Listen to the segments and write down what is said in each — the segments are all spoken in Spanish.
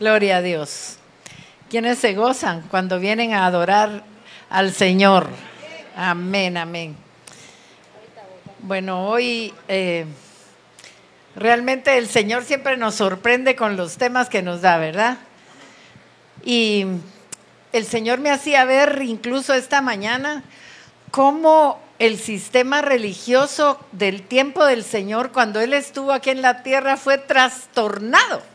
Gloria a Dios. ¿Quiénes se gozan cuando vienen a adorar al Señor? Amén, amén. Bueno, hoy realmente el Señor siempre nos sorprende con los temas que nos da, ¿verdad? Y el Señor me hacía ver incluso esta mañana cómo el sistema religioso del tiempo del Señor, cuando Él estuvo aquí en la tierra, fue trastornado.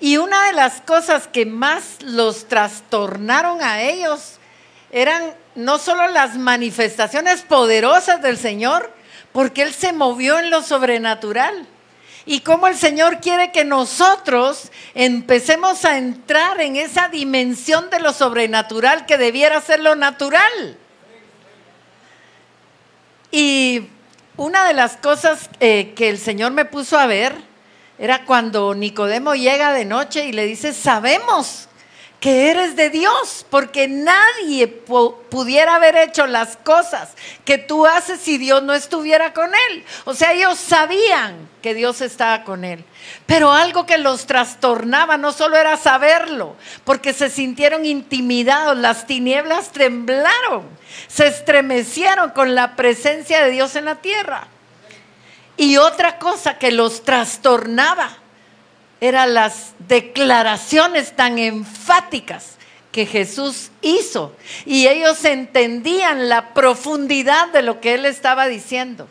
Y una de las cosas que más los trastornaron a ellos eran no solo las manifestaciones poderosas del Señor, porque Él se movió en lo sobrenatural. Y cómo el Señor quiere que nosotros empecemos a entrar en esa dimensión de lo sobrenatural que debiera ser lo natural. Y una de las cosas que el Señor me puso a ver era cuando Nicodemo llega de noche y le dice: sabemos que eres de Dios, porque nadie pudiera haber hecho las cosas que tú haces si Dios no estuviera con él. O sea, ellos sabían que Dios estaba con él, pero algo que los trastornaba no solo era saberlo, porque se sintieron intimidados, las tinieblas temblaron, se estremecieron con la presencia de Dios en la tierra. Y otra cosa que los trastornaba eran las declaraciones tan enfáticas que Jesús hizo, y ellos entendían la profundidad de lo que Él estaba diciendo.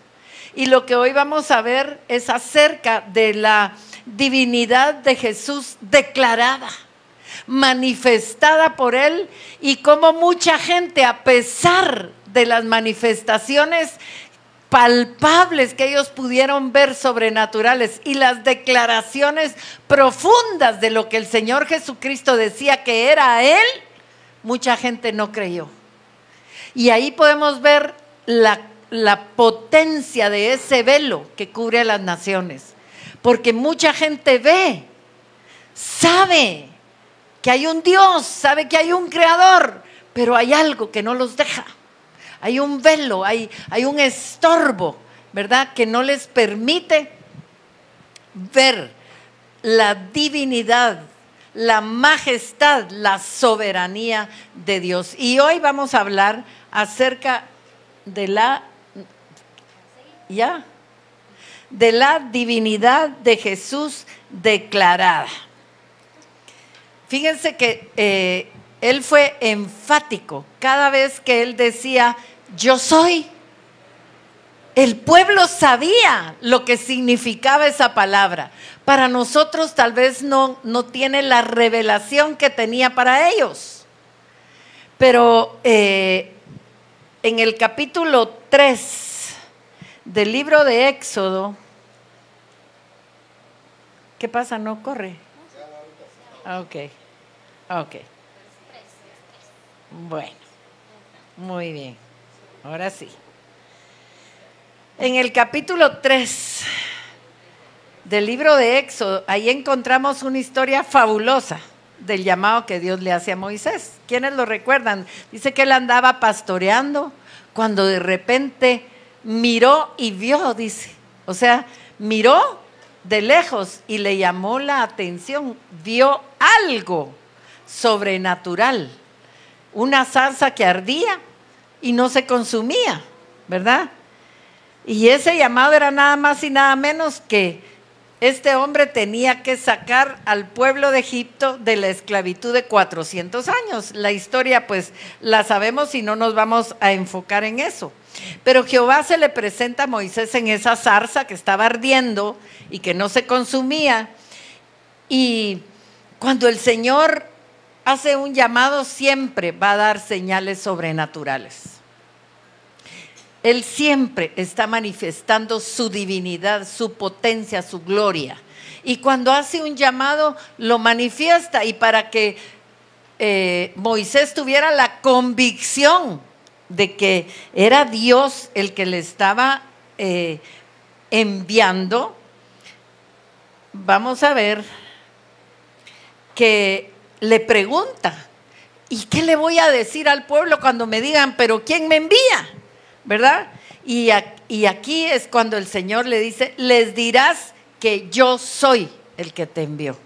Y lo que hoy vamos a ver es acerca de la divinidad de Jesús declarada, manifestada por Él, y cómo mucha gente, a pesar de las manifestaciones palpables que ellos pudieron ver sobrenaturales y las declaraciones profundas de lo que el Señor Jesucristo decía que era Él, mucha gente no creyó. Y ahí podemos ver la potencia de ese velo que cubre a las naciones, porque mucha gente ve, sabe que hay un Dios, sabe que hay un creador, pero hay algo que no los deja. Hay un velo, hay un estorbo, ¿verdad?, que no les permite ver la divinidad, la majestad, la soberanía de Dios. Y hoy vamos a hablar acerca de la divinidad de Jesús declarada. Fíjense que Él fue enfático cada vez que Él decía: yo soy. El pueblo sabía lo que significaba esa palabra. Para nosotros tal vez no tiene la revelación que tenía para ellos. Pero en el capítulo 3 del libro de Éxodo, ¿qué pasa? ¿No corre? Ok. Bueno, muy bien. Ahora sí. En el capítulo 3 del libro de Éxodo, ahí encontramos una historia fabulosa del llamado que Dios le hace a Moisés. ¿Quiénes lo recuerdan? Dice que él andaba pastoreando cuando de repente miró y vio, dice. O sea, miró de lejos y le llamó la atención. Vio algo sobrenatural. Una zarza que ardía y no se consumía, ¿verdad? Y ese llamado era nada más y nada menos que este hombre tenía que sacar al pueblo de Egipto de la esclavitud de 400 años. La historia pues la sabemos y no nos vamos a enfocar en eso. Pero Jehová se le presenta a Moisés en esa zarza que estaba ardiendo y que no se consumía. Y cuando el Señor hace un llamado, siempre va a dar señales sobrenaturales. Él siempre está manifestando su divinidad, su potencia, su gloria. Y cuando hace un llamado, lo manifiesta. Y para que Moisés tuviera la convicción de que era Dios el que le estaba enviando, vamos a ver que le pregunta: ¿y qué le voy a decir al pueblo cuando me digan, pero quién me envía? ¿Verdad? Y aquí es cuando el Señor le dice: les dirás que yo soy el que te envió.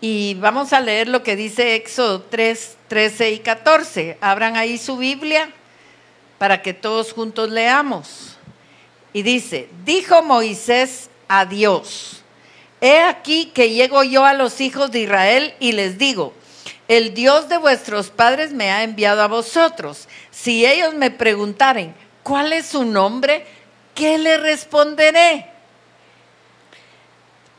Y vamos a leer lo que dice Éxodo 3, 13 y 14. Abran ahí su Biblia para que todos juntos leamos. Y dice, dijo Moisés a Dios, he aquí que llego yo a los hijos de Israel y les digo, el Dios de vuestros padres me ha enviado a vosotros. Si ellos me preguntaren, ¿cuál es su nombre? ¿Qué le responderé?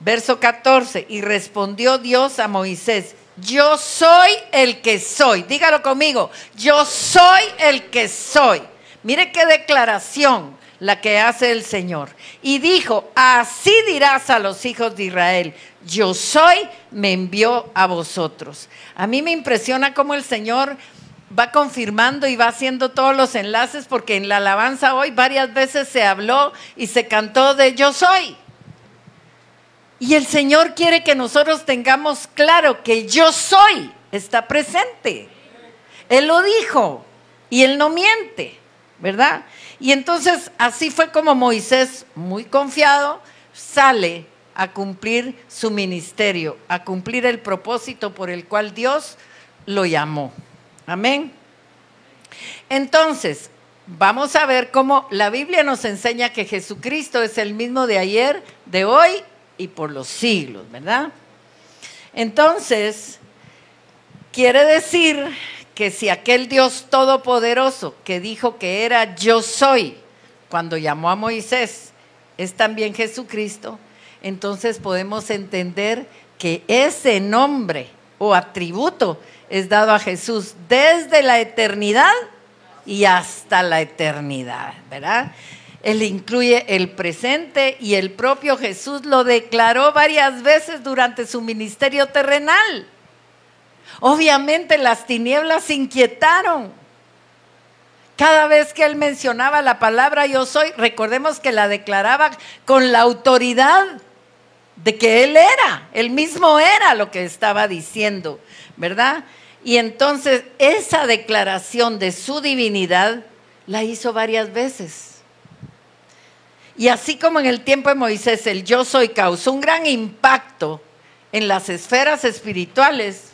Verso 14, y respondió Dios a Moisés, yo soy el que soy. Dígalo conmigo, yo soy el que soy. Mire qué declaración la que hace el Señor. Y dijo, así dirás a los hijos de Israel, yo soy, me envió a vosotros. A mí me impresiona cómo el Señor va confirmando y va haciendo todos los enlaces, porque en la alabanza hoy varias veces se habló y se cantó de yo soy. Y el Señor quiere que nosotros tengamos claro que yo soy está presente. Él lo dijo y Él no miente, ¿verdad? Y entonces así fue como Moisés, muy confiado, sale a cumplir su ministerio, a cumplir el propósito por el cual Dios lo llamó. Amén. Entonces, vamos a ver cómo la Biblia nos enseña que Jesucristo es el mismo de ayer, de hoy y por los siglos, ¿verdad? Entonces, quiere decir que si aquel Dios todopoderoso que dijo que era yo soy cuando llamó a Moisés es también Jesucristo, entonces podemos entender que ese nombre o atributo es dado a Jesús desde la eternidad y hasta la eternidad, ¿verdad? Él incluye el presente y el propio Jesús lo declaró varias veces durante su ministerio terrenal. Obviamente las tinieblas se inquietaron. Cada vez que él mencionaba la palabra yo soy, recordemos que la declaraba con la autoridad de que él mismo era lo que estaba diciendo, ¿verdad? Y entonces esa declaración de su divinidad la hizo varias veces. Y así como en el tiempo de Moisés el yo soy causó un gran impacto en las esferas espirituales,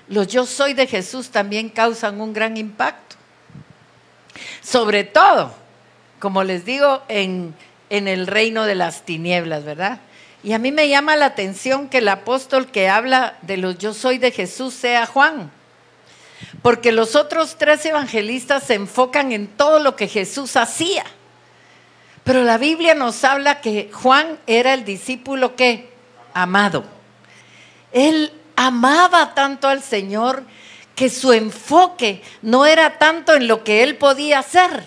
los yo soy de Jesús también causan un gran impacto. Sobre todo, como les digo, en el reino de las tinieblas, ¿verdad? Y a mí me llama la atención que el apóstol que habla de los yo soy de Jesús sea Juan. Porque los otros 3 evangelistas se enfocan en todo lo que Jesús hacía. Pero la Biblia nos habla que Juan era el discípulo que amado. Él amaba tanto al Señor que su enfoque no era tanto en lo que él podía hacer,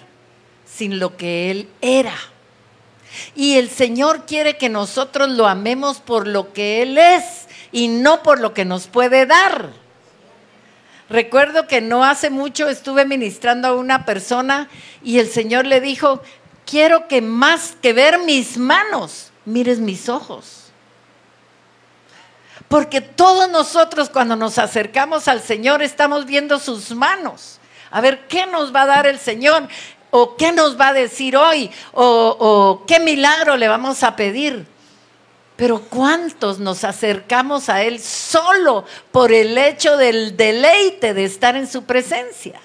sino lo que él era. Y el Señor quiere que nosotros lo amemos por lo que Él es y no por lo que nos puede dar. Recuerdo que no hace mucho estuve ministrando a una persona y el Señor le dijo, quiero que más que ver mis manos, mires mis ojos. Porque todos nosotros cuando nos acercamos al Señor estamos viendo sus manos. A ver, ¿qué nos va a dar el Señor? ¿O qué nos va a decir hoy? ¿O qué milagro le vamos a pedir? Pero ¿cuántos nos acercamos a Él solo por el hecho del deleite de estar en su presencia?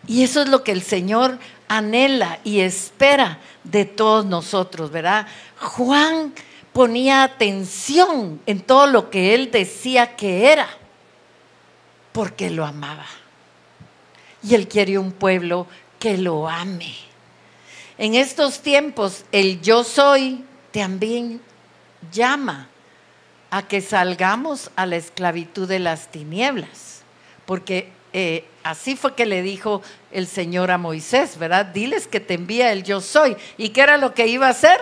Y eso es lo que el Señor anhela y espera de todos nosotros, ¿verdad? Juan ponía atención en todo lo que él decía que era, porque lo amaba. Y él quiere un pueblo que lo ame. En estos tiempos, el yo soy también llama a que salgamos a la esclavitud de las tinieblas, porque así fue que le dijo el Señor a Moisés, ¿verdad? Diles que te envía el yo soy. ¿Y qué era lo que iba a hacer?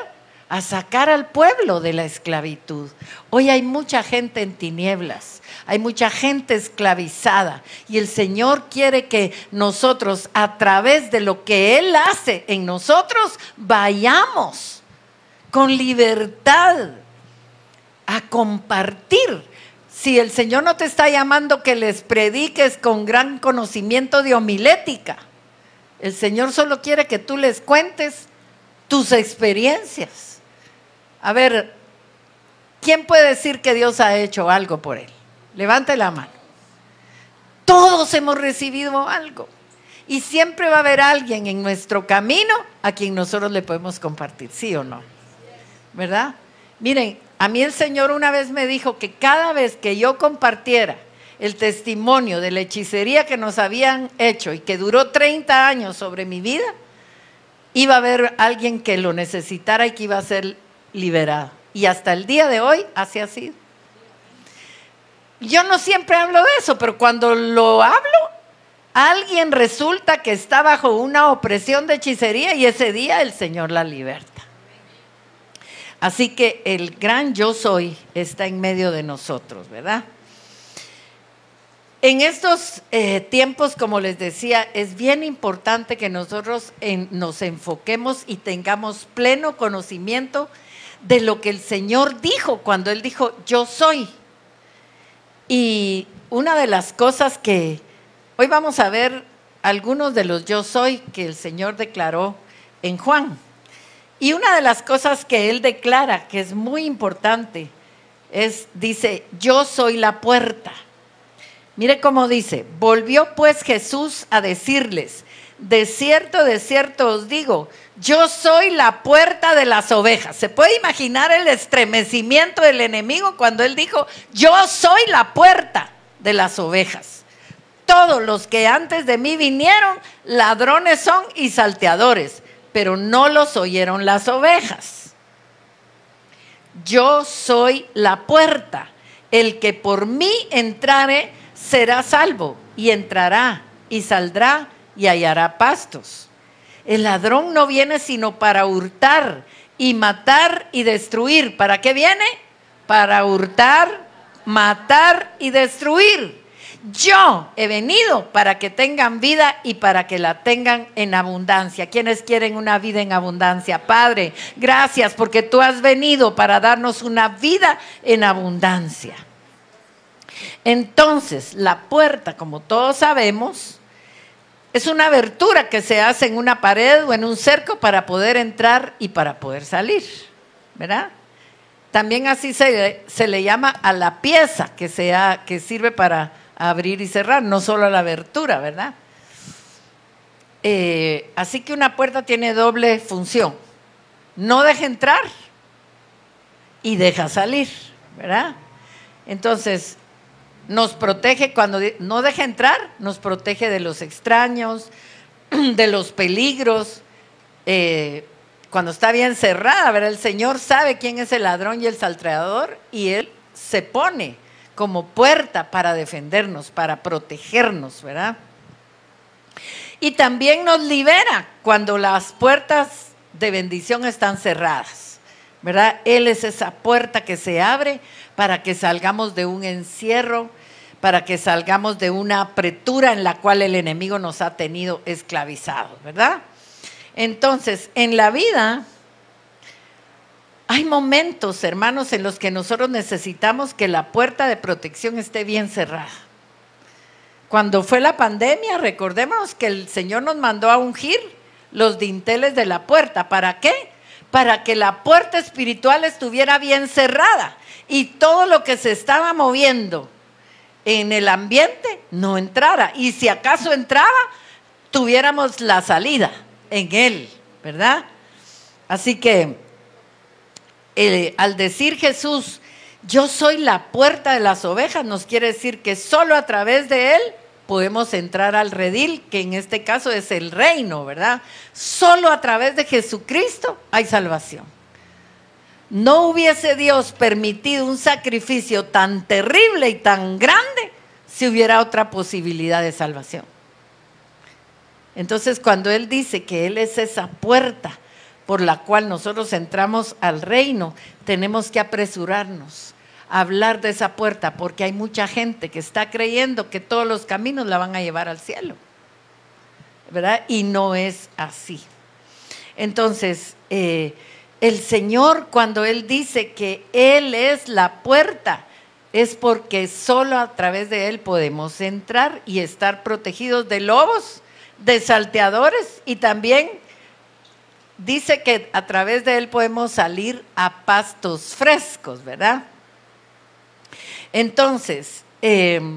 A sacar al pueblo de la esclavitud. Hoy hay mucha gente en tinieblas, hay mucha gente esclavizada y el Señor quiere que nosotros a través de lo que Él hace en nosotros vayamos con libertad a compartir. Si el Señor no te está llamando que les prediques con gran conocimiento de homilética, el Señor solo quiere que tú les cuentes tus experiencias. A ver, ¿Quién puede decir que Dios ha hecho algo por él? Levante la mano. Todos hemos recibido algo. Y siempre va a haber alguien en nuestro camino a quien nosotros le podemos compartir, ¿sí o no? ¿Verdad? Miren, a mí el Señor una vez me dijo que cada vez que yo compartiera el testimonio de la hechicería que nos habían hecho y que duró 30 años sobre mi vida, iba a haber alguien que lo necesitara y que iba a ser liberado. Y hasta el día de hoy así ha sido. Yo no siempre hablo de eso, pero cuando lo hablo, alguien resulta que está bajo una opresión de hechicería y ese día el Señor la liberta. Así que el gran yo soy está en medio de nosotros, ¿verdad? En estos tiempos, como les decía, es bien importante que nosotros nos enfoquemos y tengamos pleno conocimiento de lo que el Señor dijo cuando Él dijo, yo soy. Y una de las cosas que hoy vamos a ver, algunos de los yo soy que el Señor declaró en Juan. Y una de las cosas que Él declara, que es muy importante, dice, yo soy la puerta. Mire cómo dice, volvió pues Jesús a decirles, de cierto os digo, yo soy la puerta de las ovejas. ¿Se puede imaginar el estremecimiento del enemigo cuando él dijo, yo soy la puerta de las ovejas? Todos los que antes de mí vinieron, ladrones son y salteadores, pero no los oyeron las ovejas. Yo soy la puerta, el que por mí entrare será salvo, y entrará y saldrá y hallará pastos. El ladrón no viene sino para hurtar y matar y destruir. ¿Para qué viene? Para hurtar, matar y destruir. Yo he venido para que tengan vida y para que la tengan en abundancia. ¿Quiénes quieren una vida en abundancia? Padre, gracias porque tú has venido para darnos una vida en abundancia. Entonces, la puerta, como todos sabemos, es una abertura que se hace en una pared o en un cerco para poder entrar y para poder salir, ¿verdad? También así se le llama a la pieza que sirve para abrir y cerrar, no solo a la abertura, ¿verdad? Así que una puerta tiene doble función. No deja entrar y deja salir, ¿verdad? Entonces, nos protege cuando no deja entrar, nos protege de los extraños, de los peligros. Cuando está bien cerrada, ¿verdad? El Señor sabe quién es el ladrón y el salteador y Él se pone como puerta para defendernos, para protegernos, ¿verdad? Y también nos libera cuando las puertas de bendición están cerradas, ¿verdad? Él es esa puerta que se abre para que salgamos de un encierro, para que salgamos de una apretura en la cual el enemigo nos ha tenido esclavizados, ¿verdad? Entonces, en la vida hay momentos, hermanos, en los que nosotros necesitamos que la puerta de protección esté bien cerrada. Cuando fue la pandemia, recordemos que el Señor nos mandó a ungir los dinteles de la puerta. ¿Para qué? Para que la puerta espiritual estuviera bien cerrada y todo lo que se estaba moviendo en el ambiente no entrara. Y si acaso entraba, tuviéramos la salida en Él, ¿verdad? Así que al decir Jesús, yo soy la puerta de las ovejas, nos quiere decir que solo a través de Él podemos entrar al redil, que en este caso es el reino, ¿verdad? Solo a través de Jesucristo hay salvación. No hubiese Dios permitido un sacrificio tan terrible y tan grande si hubiera otra posibilidad de salvación. Entonces, cuando Él dice que Él es esa puerta por la cual nosotros entramos al reino, tenemos que apresurarnos a hablar de esa puerta, porque hay mucha gente que está creyendo que todos los caminos la van a llevar al cielo, ¿verdad? Y no es así. Entonces, el Señor, cuando Él dice que Él es la puerta, es porque solo a través de Él podemos entrar y estar protegidos de lobos, de salteadores y también dice que a través de él podemos salir a pastos frescos, ¿verdad? Entonces, el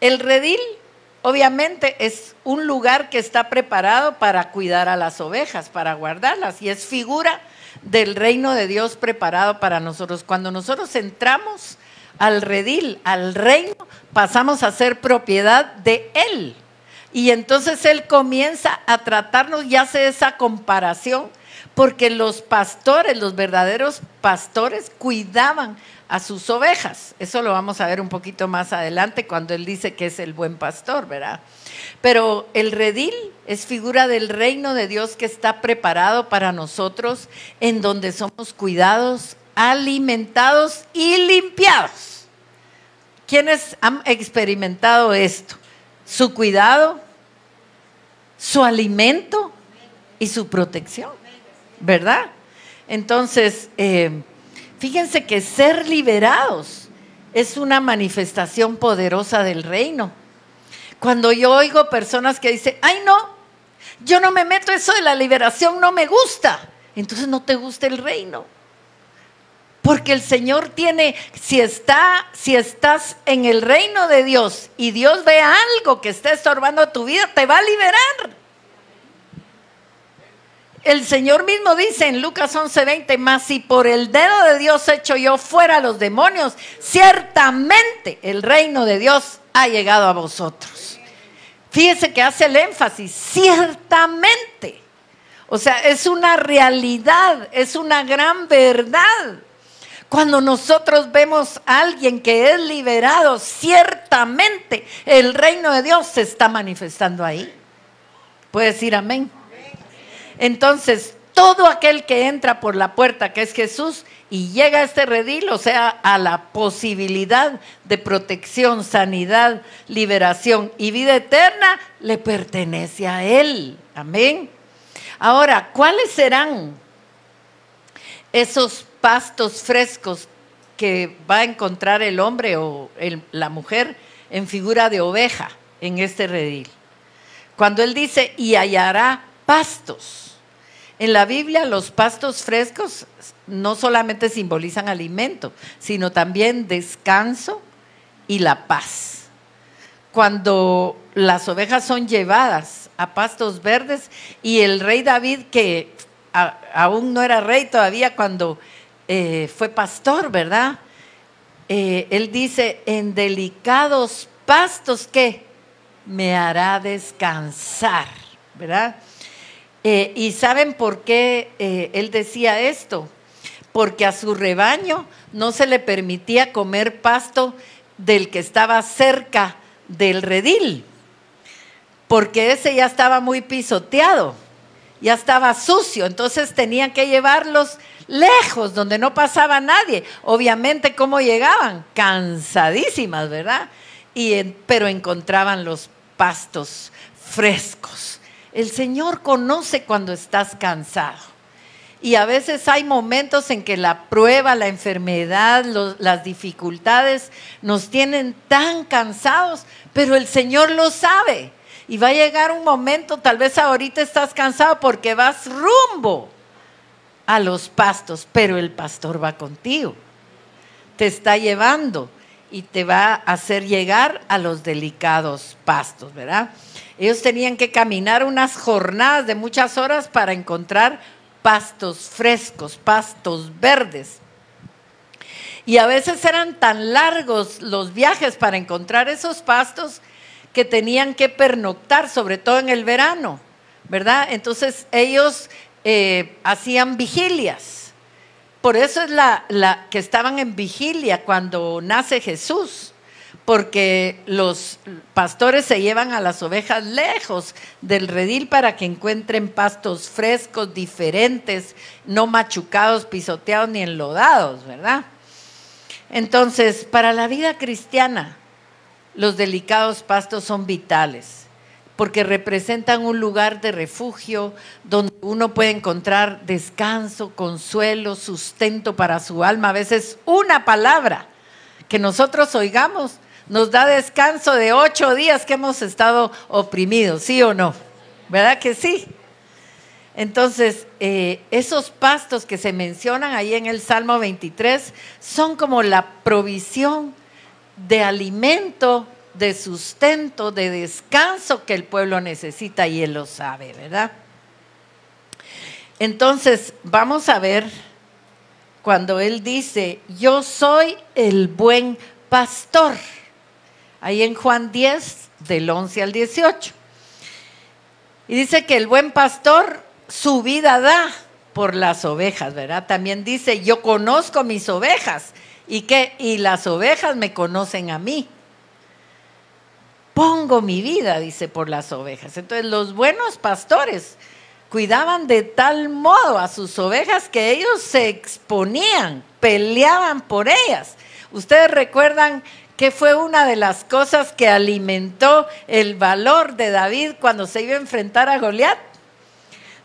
redil obviamente es un lugar que está preparado para cuidar a las ovejas, para guardarlas, y es figura del reino de Dios preparado para nosotros. Cuando nosotros entramos al redil, al reino, pasamos a ser propiedad de Él. Y entonces Él comienza a tratarnos y hace esa comparación, porque los pastores, los verdaderos pastores, cuidaban a sus ovejas. Eso lo vamos a ver un poquito más adelante cuando Él dice que es el buen pastor, ¿verdad? Pero el redil es figura del reino de Dios que está preparado para nosotros, en donde somos cuidados, alimentados y limpiados. ¿Quiénes han experimentado esto? Su cuidado, su alimento y su protección, ¿verdad? Entonces, fíjense que ser liberados es una manifestación poderosa del reino. Cuando yo oigo personas que dicen, ay no, yo no me meto, eso de la liberación no me gusta, entonces no te gusta el reino. Porque el Señor tiene, si estás en el reino de Dios y Dios ve algo que está estorbando tu vida, te va a liberar. El Señor mismo dice en Lucas 11:20, mas si por el dedo de Dios echo yo fuera a los demonios, ciertamente el reino de Dios ha llegado a vosotros. Fíjese que hace el énfasis, ciertamente. O sea, es una realidad, es una gran verdad. Cuando nosotros vemos a alguien que es liberado, ciertamente el reino de Dios se está manifestando ahí. ¿Puede decir amén? Entonces, todo aquel que entra por la puerta, que es Jesús, y llega a este redil, o sea, a la posibilidad de protección, sanidad, liberación y vida eterna, le pertenece a Él. Amén. Ahora, ¿cuáles serán esos pastos frescos que va a encontrar el hombre o la mujer en figura de oveja en este redil? Cuando él dice, y hallará pastos. En la Biblia los pastos frescos no solamente simbolizan alimento, sino también descanso y la paz. Cuando las ovejas son llevadas a pastos verdes, y el rey David, que aún no era rey todavía cuando fue pastor, ¿verdad? Él dice, en delicados pastos que me hará descansar, ¿verdad? ¿Y saben por qué él decía esto? Porque a su rebaño no se le permitía comer pasto del que estaba cerca del redil, porque ese ya estaba muy pisoteado, ya estaba sucio, entonces tenían que llevarlos lejos, donde no pasaba nadie. Obviamente, ¿cómo llegaban? Cansadísimas, ¿verdad? Pero encontraban los pastos frescos. El Señor conoce cuando estás cansado. Y a veces hay momentos en que la prueba, la enfermedad, las dificultades nos tienen tan cansados, pero el Señor lo sabe. Y va a llegar un momento, tal vez ahorita estás cansado porque vas rumbo a los pastos, pero el pastor va contigo. Te está llevando y te va a hacer llegar a los delicados pastos, ¿verdad? Ellos tenían que caminar unas jornadas de muchas horas para encontrar pastos frescos, pastos verdes. Y a veces eran tan largos los viajes para encontrar esos pastos que tenían que pernoctar, sobre todo en el verano, ¿verdad? Entonces ellos hacían vigilias. Por eso es que estaban en vigilia cuando nace Jesús, porque los pastores se llevan a las ovejas lejos del redil para que encuentren pastos frescos, diferentes, no machucados, pisoteados ni enlodados, ¿verdad? Entonces, para la vida cristiana, los delicados pastos son vitales, porque representan un lugar de refugio donde uno puede encontrar descanso, consuelo, sustento para su alma. A veces una palabra que nosotros oigamos nos da descanso de 8 días que hemos estado oprimidos, ¿sí o no? ¿Verdad que sí? Entonces, esos pastos que se mencionan ahí en el Salmo 23 son como la provisión de alimento, de sustento, de descanso que el pueblo necesita, y Él lo sabe, ¿verdad? Entonces, vamos a ver cuando Él dice, yo soy el buen pastor, ahí en Juan 10, del 11 al 18. Y dice que el buen pastor su vida da por las ovejas, ¿verdad? También dice, yo conozco mis ovejas, y las ovejas me conocen a mí. Pongo mi vida, dice, por las ovejas. Entonces, los buenos pastores cuidaban de tal modo a sus ovejas que ellos se exponían, peleaban por ellas. Ustedes recuerdan que fue una de las cosas que alimentó el valor de David cuando se iba a enfrentar a Goliat.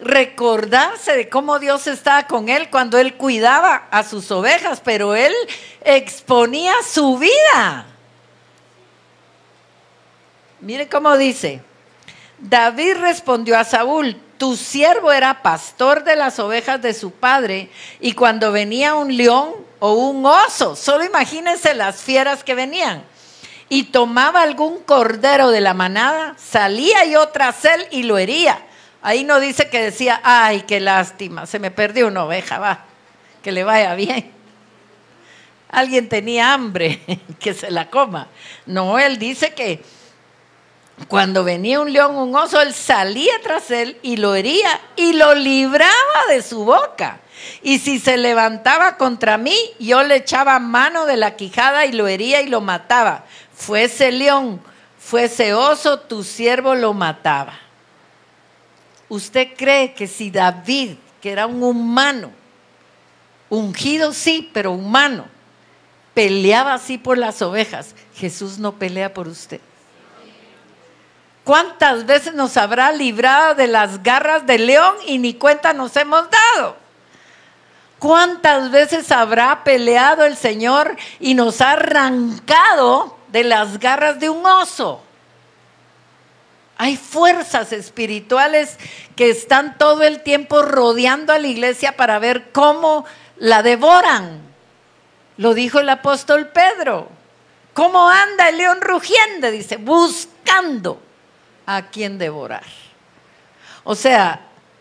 Recordarse de cómo Dios estaba con él cuando él cuidaba a sus ovejas, pero él exponía su vida. Mire cómo dice, David respondió a Saúl, tu siervo era pastor de las ovejas de su padre, y cuando venía un león o un oso, solo imagínense las fieras que venían, y tomaba algún cordero de la manada, salía yo tras él y lo hería. Ahí no dice que decía, ay, qué lástima, se me perdió una oveja, va, que le vaya bien. Alguien tenía hambre, que se la coma. No, él dice que cuando venía un león, un oso, él salía tras él y lo hería y lo libraba de su boca. Y si se levantaba contra mí, yo le echaba mano de la quijada y lo hería y lo mataba. Fuese león, fuese oso, tu siervo lo mataba. ¿Usted cree que si David, que era un humano, ungido sí, pero humano, peleaba así por las ovejas, Jesús no pelea por usted? ¿Cuántas veces nos habrá librado de las garras del león y ni cuenta nos hemos dado? ¿Cuántas veces habrá peleado el Señor y nos ha arrancado de las garras de un oso? Hay fuerzas espirituales que están todo el tiempo rodeando a la iglesia para ver cómo la devoran. Lo dijo el apóstol Pedro. ¿Cómo anda el león rugiente? Dice, buscando a quien devorar. O sea,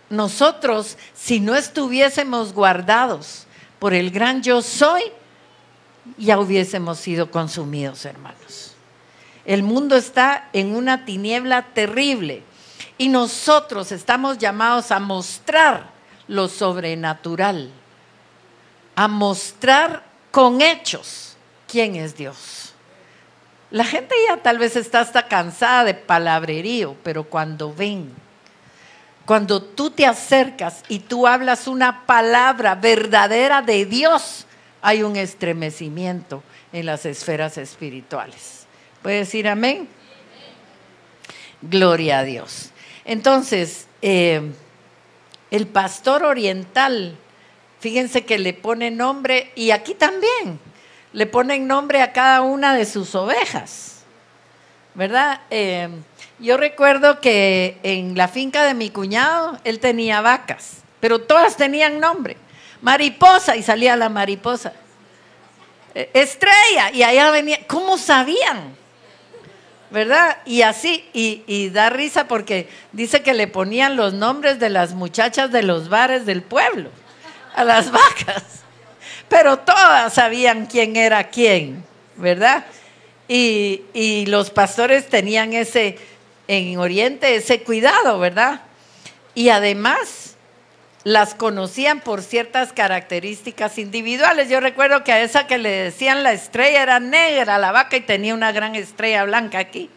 nosotros, si no estuviésemos guardados por el gran yo soy, ya hubiésemos sido consumidos, hermanos. El mundo está en una tiniebla terrible y nosotros estamos llamados a mostrar lo sobrenatural, a mostrar con hechos quién es Dios. La gente ya tal vez está hasta cansada de palabrerío, pero cuando ven, cuando tú te acercas y tú hablas una palabra verdadera de Dios, hay un estremecimiento en las esferas espirituales. ¿Puede decir amén? Gloria a Dios. Entonces, el pastor oriental, fíjense que le pone nombre, y aquí también, le ponen nombre a cada una de sus ovejas, ¿verdad? Yo recuerdo que en la finca de mi cuñado, él tenía vacas, pero todas tenían nombre. Mariposa, y salía la mariposa. Estrella, y allá venía. ¿Cómo sabían? ¿Verdad? Y así, y da risa porque dice que le ponían los nombres de las muchachas de los bares del pueblo a las vacas, pero todas sabían quién era quién, ¿verdad? Y los pastores tenían en Oriente ese cuidado, ¿verdad? Y además las conocían por ciertas características individuales. Yo recuerdo que a esa que le decían la estrella era negra la vaca y tenía una gran estrella blanca aquí.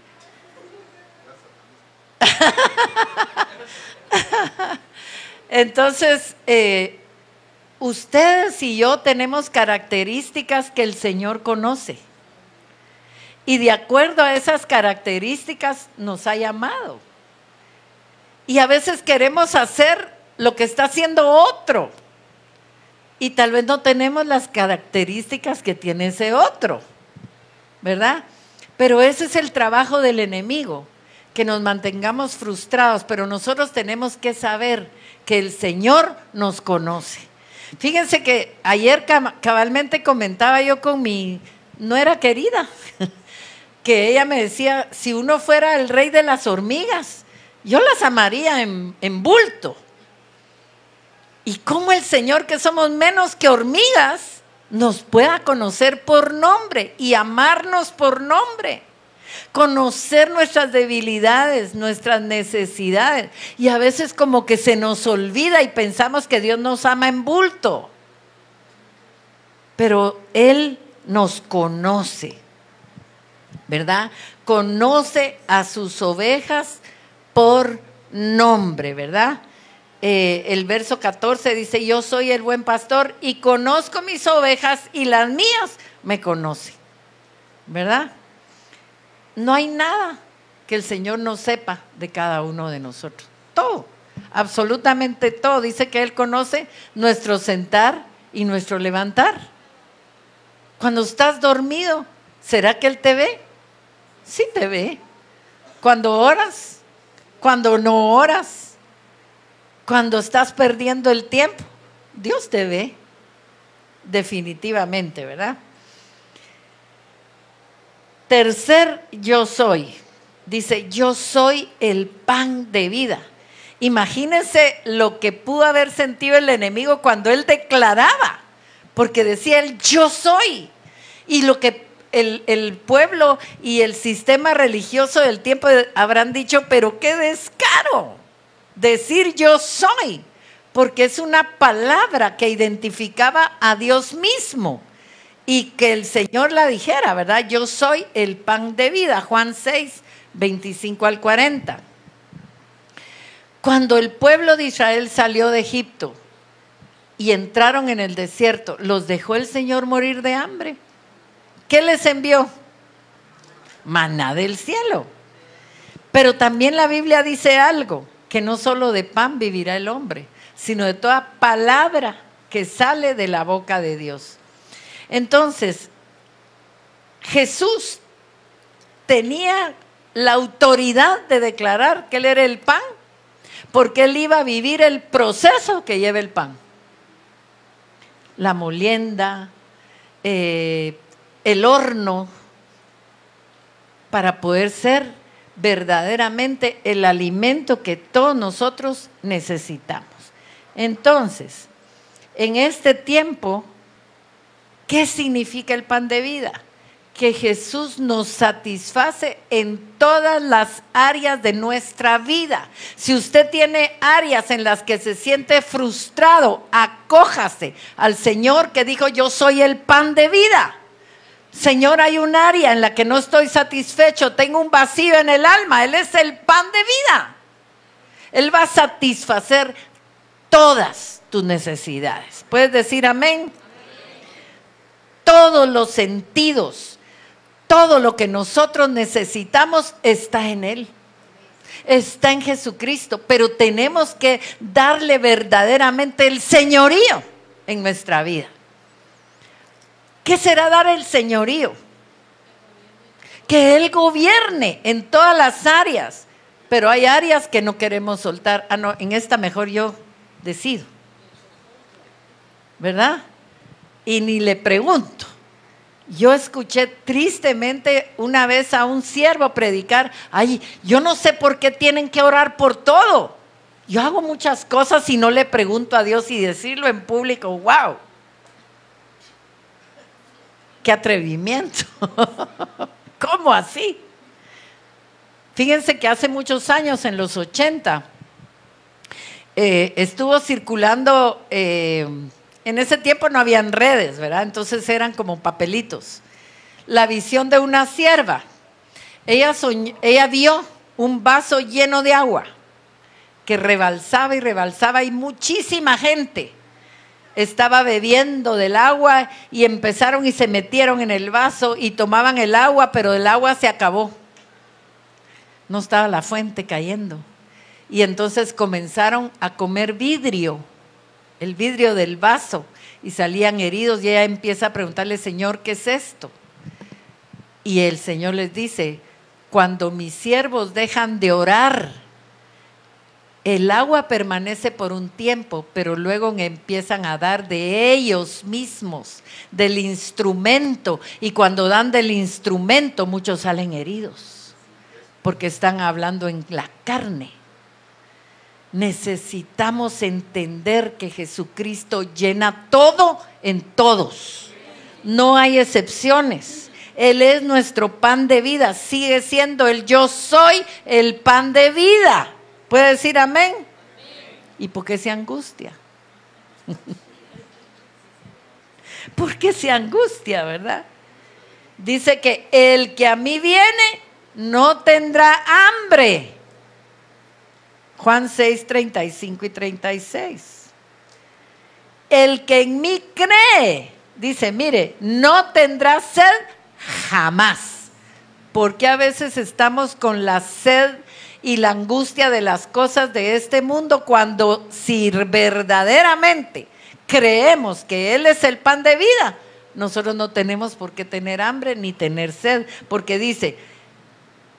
Entonces, ustedes y yo tenemos características que el Señor conoce. Y de acuerdo a esas características nos ha llamado. Y a veces queremos hacer lo que está haciendo otro. Y tal vez no tenemos las características que tiene ese otro, ¿verdad? Pero ese es el trabajo del enemigo, que nos mantengamos frustrados, pero nosotros tenemos que saber que el Señor nos conoce. Fíjense que ayer cabalmente comentaba yo con mi nuera querida, que ella me decía, si uno fuera el rey de las hormigas, yo las amaría en bulto. Y cómo el Señor, que somos menos que hormigas, nos pueda conocer por nombre y amarnos por nombre. Conocer nuestras debilidades, nuestras necesidades. Y a veces como que se nos olvida y pensamos que Dios nos ama en bulto. Pero Él nos conoce, ¿verdad? Conoce a sus ovejas por nombre, ¿verdad? El verso 14 dice, yo soy el buen pastor y conozco mis ovejas y las mías me conocen, ¿verdad? No hay nada que el Señor no sepa de cada uno de nosotros. Todo, absolutamente todo. Dice que Él conoce nuestro sentar y nuestro levantar. Cuando estás dormido, ¿será que Él te ve? Sí te ve. Cuando oras, cuando no oras, cuando estás perdiendo el tiempo, Dios te ve. Definitivamente, ¿verdad? Tercer yo soy, dice, yo soy el pan de vida. Imagínense lo que pudo haber sentido el enemigo cuando él declaraba, porque decía él, yo soy. Y lo que el pueblo y el sistema religioso del tiempo habrán dicho, pero qué descaro decir yo soy, porque es una palabra que identificaba a Dios mismo. Y que el Señor la dijera, ¿verdad? Yo soy el pan de vida. Juan 6, 25 al 40. Cuando el pueblo de Israel salió de Egipto y entraron en el desierto, ¿los dejó el Señor morir de hambre? ¿Qué les envió? Maná del cielo. Pero también la Biblia dice algo, que no solo de pan vivirá el hombre, sino de toda palabra que sale de la boca de Dios. Entonces, Jesús tenía la autoridad de declarar que Él era el pan, porque Él iba a vivir el proceso que lleva el pan. La molienda, el horno, para poder ser verdaderamente el alimento que todos nosotros necesitamos. Entonces, en este tiempo, ¿qué significa el pan de vida? Que Jesús nos satisface en todas las áreas de nuestra vida. Si usted tiene áreas en las que se siente frustrado, acójase al Señor que dijo, yo soy el pan de vida. Señor, hay un área en la que no estoy satisfecho, tengo un vacío en el alma, Él es el pan de vida. Él va a satisfacer todas tus necesidades. ¿Puedes decir amén? Todos los sentidos, todo lo que nosotros necesitamos está en Él, está en Jesucristo, pero tenemos que darle verdaderamente el señorío en nuestra vida. ¿Qué será dar el señorío? Que Él gobierne en todas las áreas, pero hay áreas que no queremos soltar. Ah, no, en esta mejor yo decido, ¿verdad? Y ni le pregunto. Yo escuché tristemente una vez a un siervo predicar, ay, yo no sé por qué tienen que orar por todo. Yo hago muchas cosas y no le pregunto a Dios, y decirlo en público, wow. ¡Qué atrevimiento! ¿Cómo así? Fíjense que hace muchos años, en los 80, estuvo circulando, en ese tiempo no habían redes, ¿verdad? Entonces eran como papelitos. La visión de una sierva. Ella vio un vaso lleno de agua que rebalsaba y rebalsaba, y muchísima gente estaba bebiendo del agua, y empezaron y se metieron en el vaso y tomaban el agua, pero el agua se acabó. No estaba la fuente cayendo. Y entonces comenzaron a comer vidrio, el vidrio del vaso, y salían heridos, y ella empieza a preguntarle, Señor, ¿qué es esto? Y el Señor les dice, cuando mis siervos dejan de orar, el agua permanece por un tiempo, pero luego empiezan a dar de ellos mismos, del instrumento. Y cuando dan del instrumento, muchos salen heridos, porque están hablando en la carne. Necesitamos entender que Jesucristo llena todo en todos. No hay excepciones. Él es nuestro pan de vida. Sigue siendo el yo soy el pan de vida. ¿Puede decir amén? ¿Y por qué se angustia? ¿Por qué se angustia, verdad? Dice que el que a mí viene no tendrá hambre. Juan 6, 35 y 36. El que en mí cree, dice, mire, no tendrá sed jamás. Porque a veces estamos con la sed y la angustia de las cosas de este mundo, cuando si verdaderamente creemos que Él es el pan de vida, nosotros no tenemos por qué tener hambre ni tener sed, porque dice,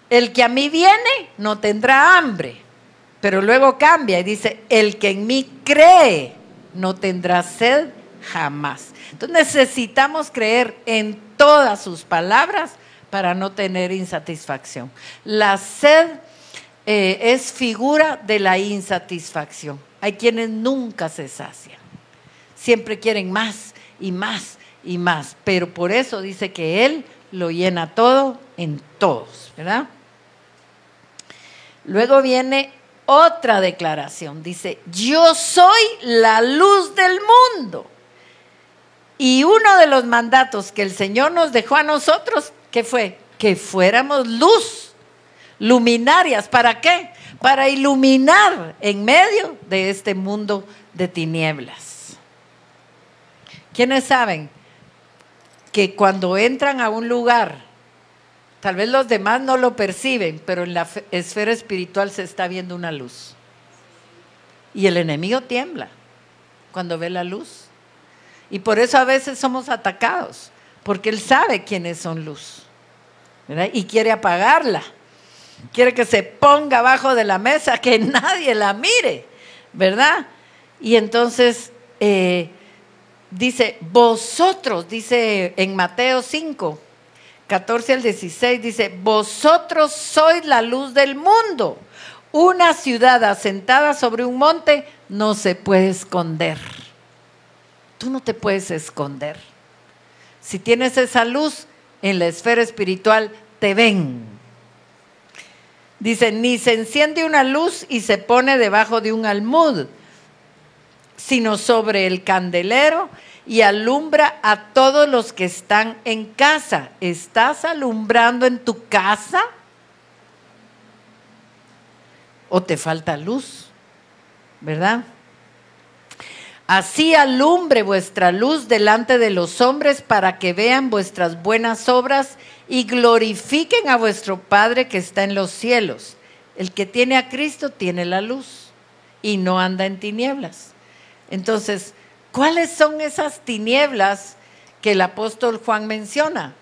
el que a mí viene no tendrá hambre, pero luego cambia y dice, el que en mí cree no tendrá sed jamás. Entonces necesitamos creer en todas sus palabras para no tener insatisfacción. La sed es figura de la insatisfacción. Hay quienes nunca se sacian, siempre quieren más y más y más, pero por eso dice que Él lo llena todo en todos, ¿verdad? Luego viene otra declaración, dice, yo soy la luz del mundo. Y uno de los mandatos que el Señor nos dejó a nosotros, ¿qué fue? Que fuéramos luz. Luminarias, ¿para qué? Para iluminar en medio de este mundo de tinieblas. ¿Quiénes saben que cuando entran a un lugar, tal vez los demás no lo perciben, pero en la esfera espiritual se está viendo una luz? Y el enemigo tiembla cuando ve la luz. Y por eso a veces somos atacados, porque él sabe quiénes son luz, ¿verdad? Y quiere apagarla. Quiere que se ponga abajo de la mesa, que nadie la mire, ¿verdad? Y entonces dice, vosotros, dice en Mateo 5, 14 al 16, dice, vosotros sois la luz del mundo. Una ciudad asentada sobre un monte no se puede esconder. Tú no te puedes esconder. Si tienes esa luz en la esfera espiritual, te ven. Dice, ni se enciende una luz y se pone debajo de un almud, sino sobre el candelero y alumbra a todos los que están en casa. ¿Estás alumbrando en tu casa? ¿O te falta luz? ¿Verdad? Así alumbre vuestra luz delante de los hombres para que vean vuestras buenas obras y glorifiquen a vuestro Padre que está en los cielos. El que tiene a Cristo tiene la luz y no anda en tinieblas. Entonces, ¿cuáles son esas tinieblas que el apóstol Juan menciona?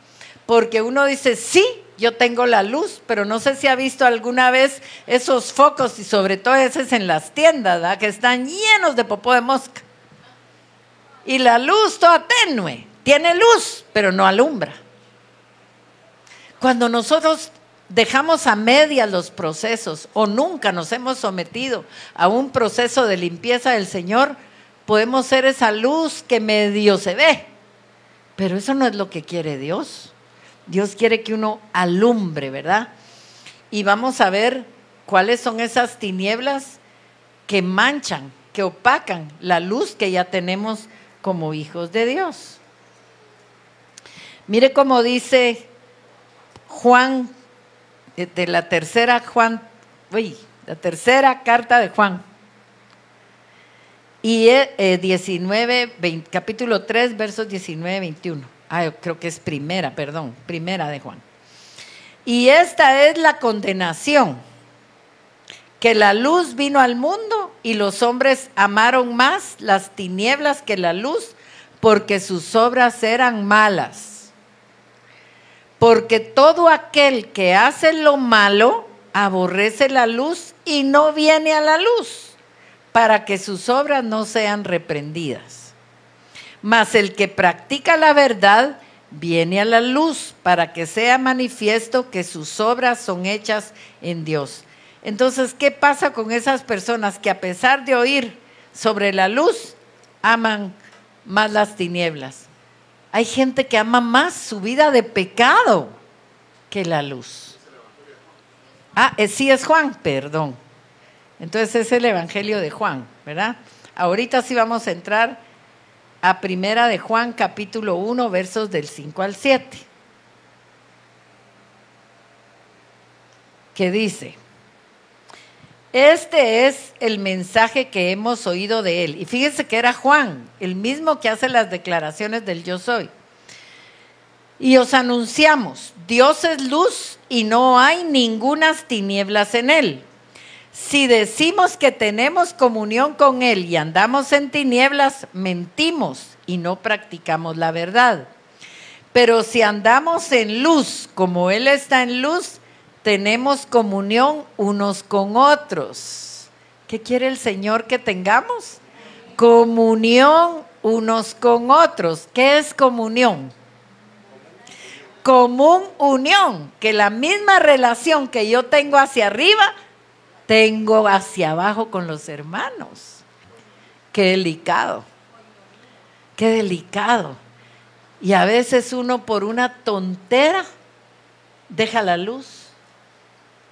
Porque uno dice, sí, yo tengo la luz, pero no sé si ha visto alguna vez esos focos, y sobre todo esos en las tiendas, ¿verdad?, que están llenos de popó de mosca. Y la luz toda tenue, tiene luz, pero no alumbra. Cuando nosotros dejamos a medias los procesos o nunca nos hemos sometido a un proceso de limpieza del Señor, podemos ser esa luz que medio se ve, pero eso no es lo que quiere Dios. Dios quiere que uno alumbre, ¿verdad? Y vamos a ver cuáles son esas tinieblas que manchan, que opacan la luz que ya tenemos como hijos de Dios. Mire cómo dice Juan, de la tercera carta de Juan, y 19, capítulo 3, versos 19, 21. Yo creo que es primera de Juan. Y esta es la condenación, que la luz vino al mundo y los hombres amaron más las tinieblas que la luz, porque sus obras eran malas. porque todo aquel que hace lo malo aborrece la luz y no viene a la luz, para que sus obras no sean reprendidas. Mas el que practica la verdad viene a la luz, para que sea manifiesto que sus obras son hechas en Dios. Entonces, ¿qué pasa con esas personas que a pesar de oír sobre la luz, aman más las tinieblas? Hay gente que ama más su vida de pecado que la luz. Sí es Juan, perdón. Entonces es el Evangelio de Juan, ¿verdad? Ahorita sí vamos a entrar a Primera de Juan, capítulo 1, versos del 5 al 7. Que dice: este es el mensaje que hemos oído de él. Y fíjense que era Juan, el mismo que hace las declaraciones del yo soy. Y os anunciamos, Dios es luz y no hay ningunas tinieblas en él. Si decimos que tenemos comunión con él y andamos en tinieblas, mentimos y no practicamos la verdad. Pero si andamos en luz, como él está en luz, tenemos comunión unos con otros. ¿Qué quiere el Señor que tengamos? Comunión unos con otros. ¿Qué es comunión? Común unión, que la misma relación que yo tengo hacia arriba, tengo hacia abajo con los hermanos. Qué delicado, qué delicado. Y a veces uno por una tontera deja la luz,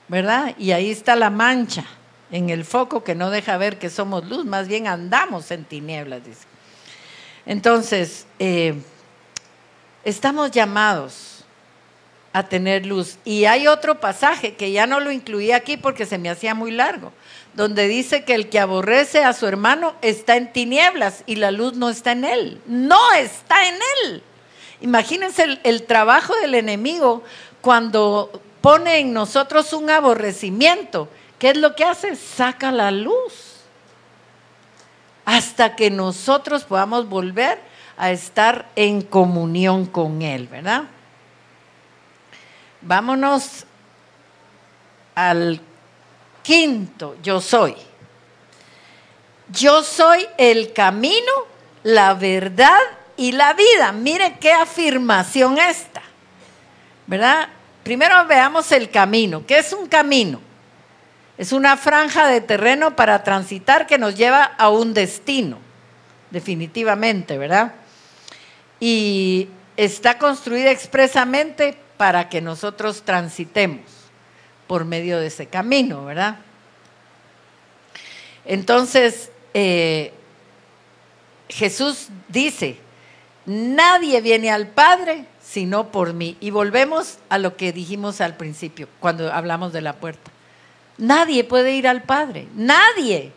¿verdad? Y ahí está la mancha en el foco que no deja ver que somos luz, más bien andamos en tinieblas, dice. Entonces, estamos llamados a tener luz. Y hay otro pasaje que ya no lo incluí aquí porque se me hacía muy largo, donde dice que el que aborrece a su hermano está en tinieblas y la luz no está en él. No está en él. Imagínense el trabajo del enemigo cuando pone en nosotros un aborrecimiento. ¿Qué es lo que hace? Saca la luz hasta que nosotros podamos volver a estar en comunión con él, ¿verdad? Vámonos al quinto, yo soy. Yo soy el camino, la verdad y la vida. Mire qué afirmación esta, ¿verdad? Primero veamos el camino. ¿Qué es un camino? Es una franja de terreno para transitar que nos lleva a un destino, definitivamente, ¿verdad? Y está construida expresamente para que nosotros transitemos por medio de ese camino, ¿verdad? Entonces, Jesús dice, nadie viene al Padre sino por mí. Y volvemos a lo que dijimos al principio, cuando hablamos de la puerta. Nadie puede ir al Padre, nadie.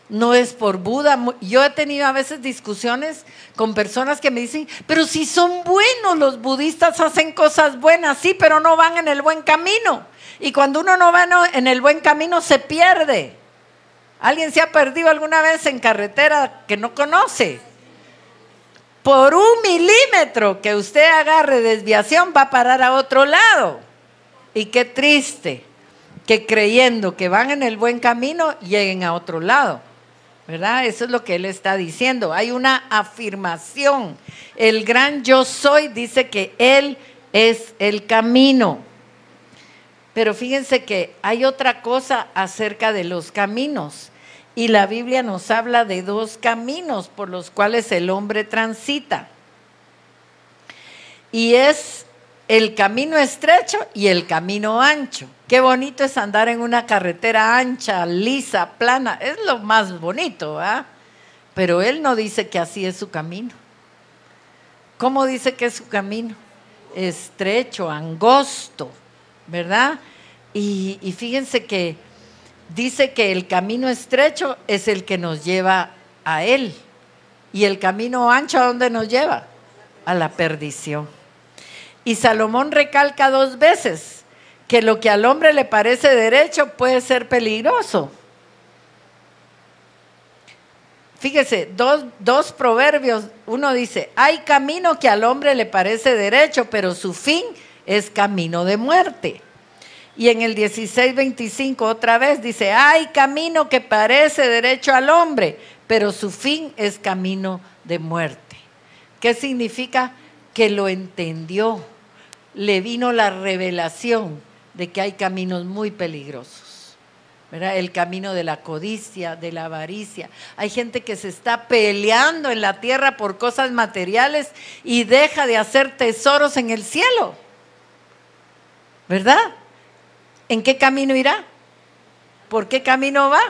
No es por Buda. Yo he tenido a veces discusiones con personas que me dicen, pero si son buenos, los budistas hacen cosas buenas, sí, pero no van en el buen camino. Y cuando uno no va en el buen camino, se pierde. ¿Alguien se ha perdido alguna vez en carretera que no conoce? Por 1 milímetro que usted agarre desviación, va a parar a otro lado. Y qué triste que creyendo que van en el buen camino, lleguen a otro lado, ¿verdad? Eso es lo que él está diciendo. Hay una afirmación. El gran yo soy dice que él es el camino. Pero fíjense que hay otra cosa acerca de los caminos. Y la Biblia nos habla de 2 caminos por los cuales el hombre transita. Y es el camino estrecho y el camino ancho. Qué bonito es andar en una carretera ancha, lisa, plana. Es lo más bonito, ¿verdad? Pero él no dice que así es su camino. ¿Cómo dice que es su camino? Estrecho, angosto, ¿verdad? Y fíjense que dice que el camino estrecho es el que nos lleva a él. Y el camino ancho, ¿a dónde nos lleva? A la perdición. Y Salomón recalca 2 veces que lo que al hombre le parece derecho puede ser peligroso. Fíjese, dos proverbios. Uno dice, hay camino que al hombre le parece derecho, pero su fin es camino de muerte. Y en el 16:25 otra vez dice, hay camino que parece derecho al hombre, pero su fin es camino de muerte. ¿Qué significa? Que lo entendió, le vino la revelación de que hay caminos muy peligrosos, ¿verdad? El camino de la codicia, de la avaricia. Hay gente que se está peleando en la tierra por cosas materiales y deja de hacer tesoros en el cielo, ¿verdad? ¿En qué camino irá? ¿Por qué camino va?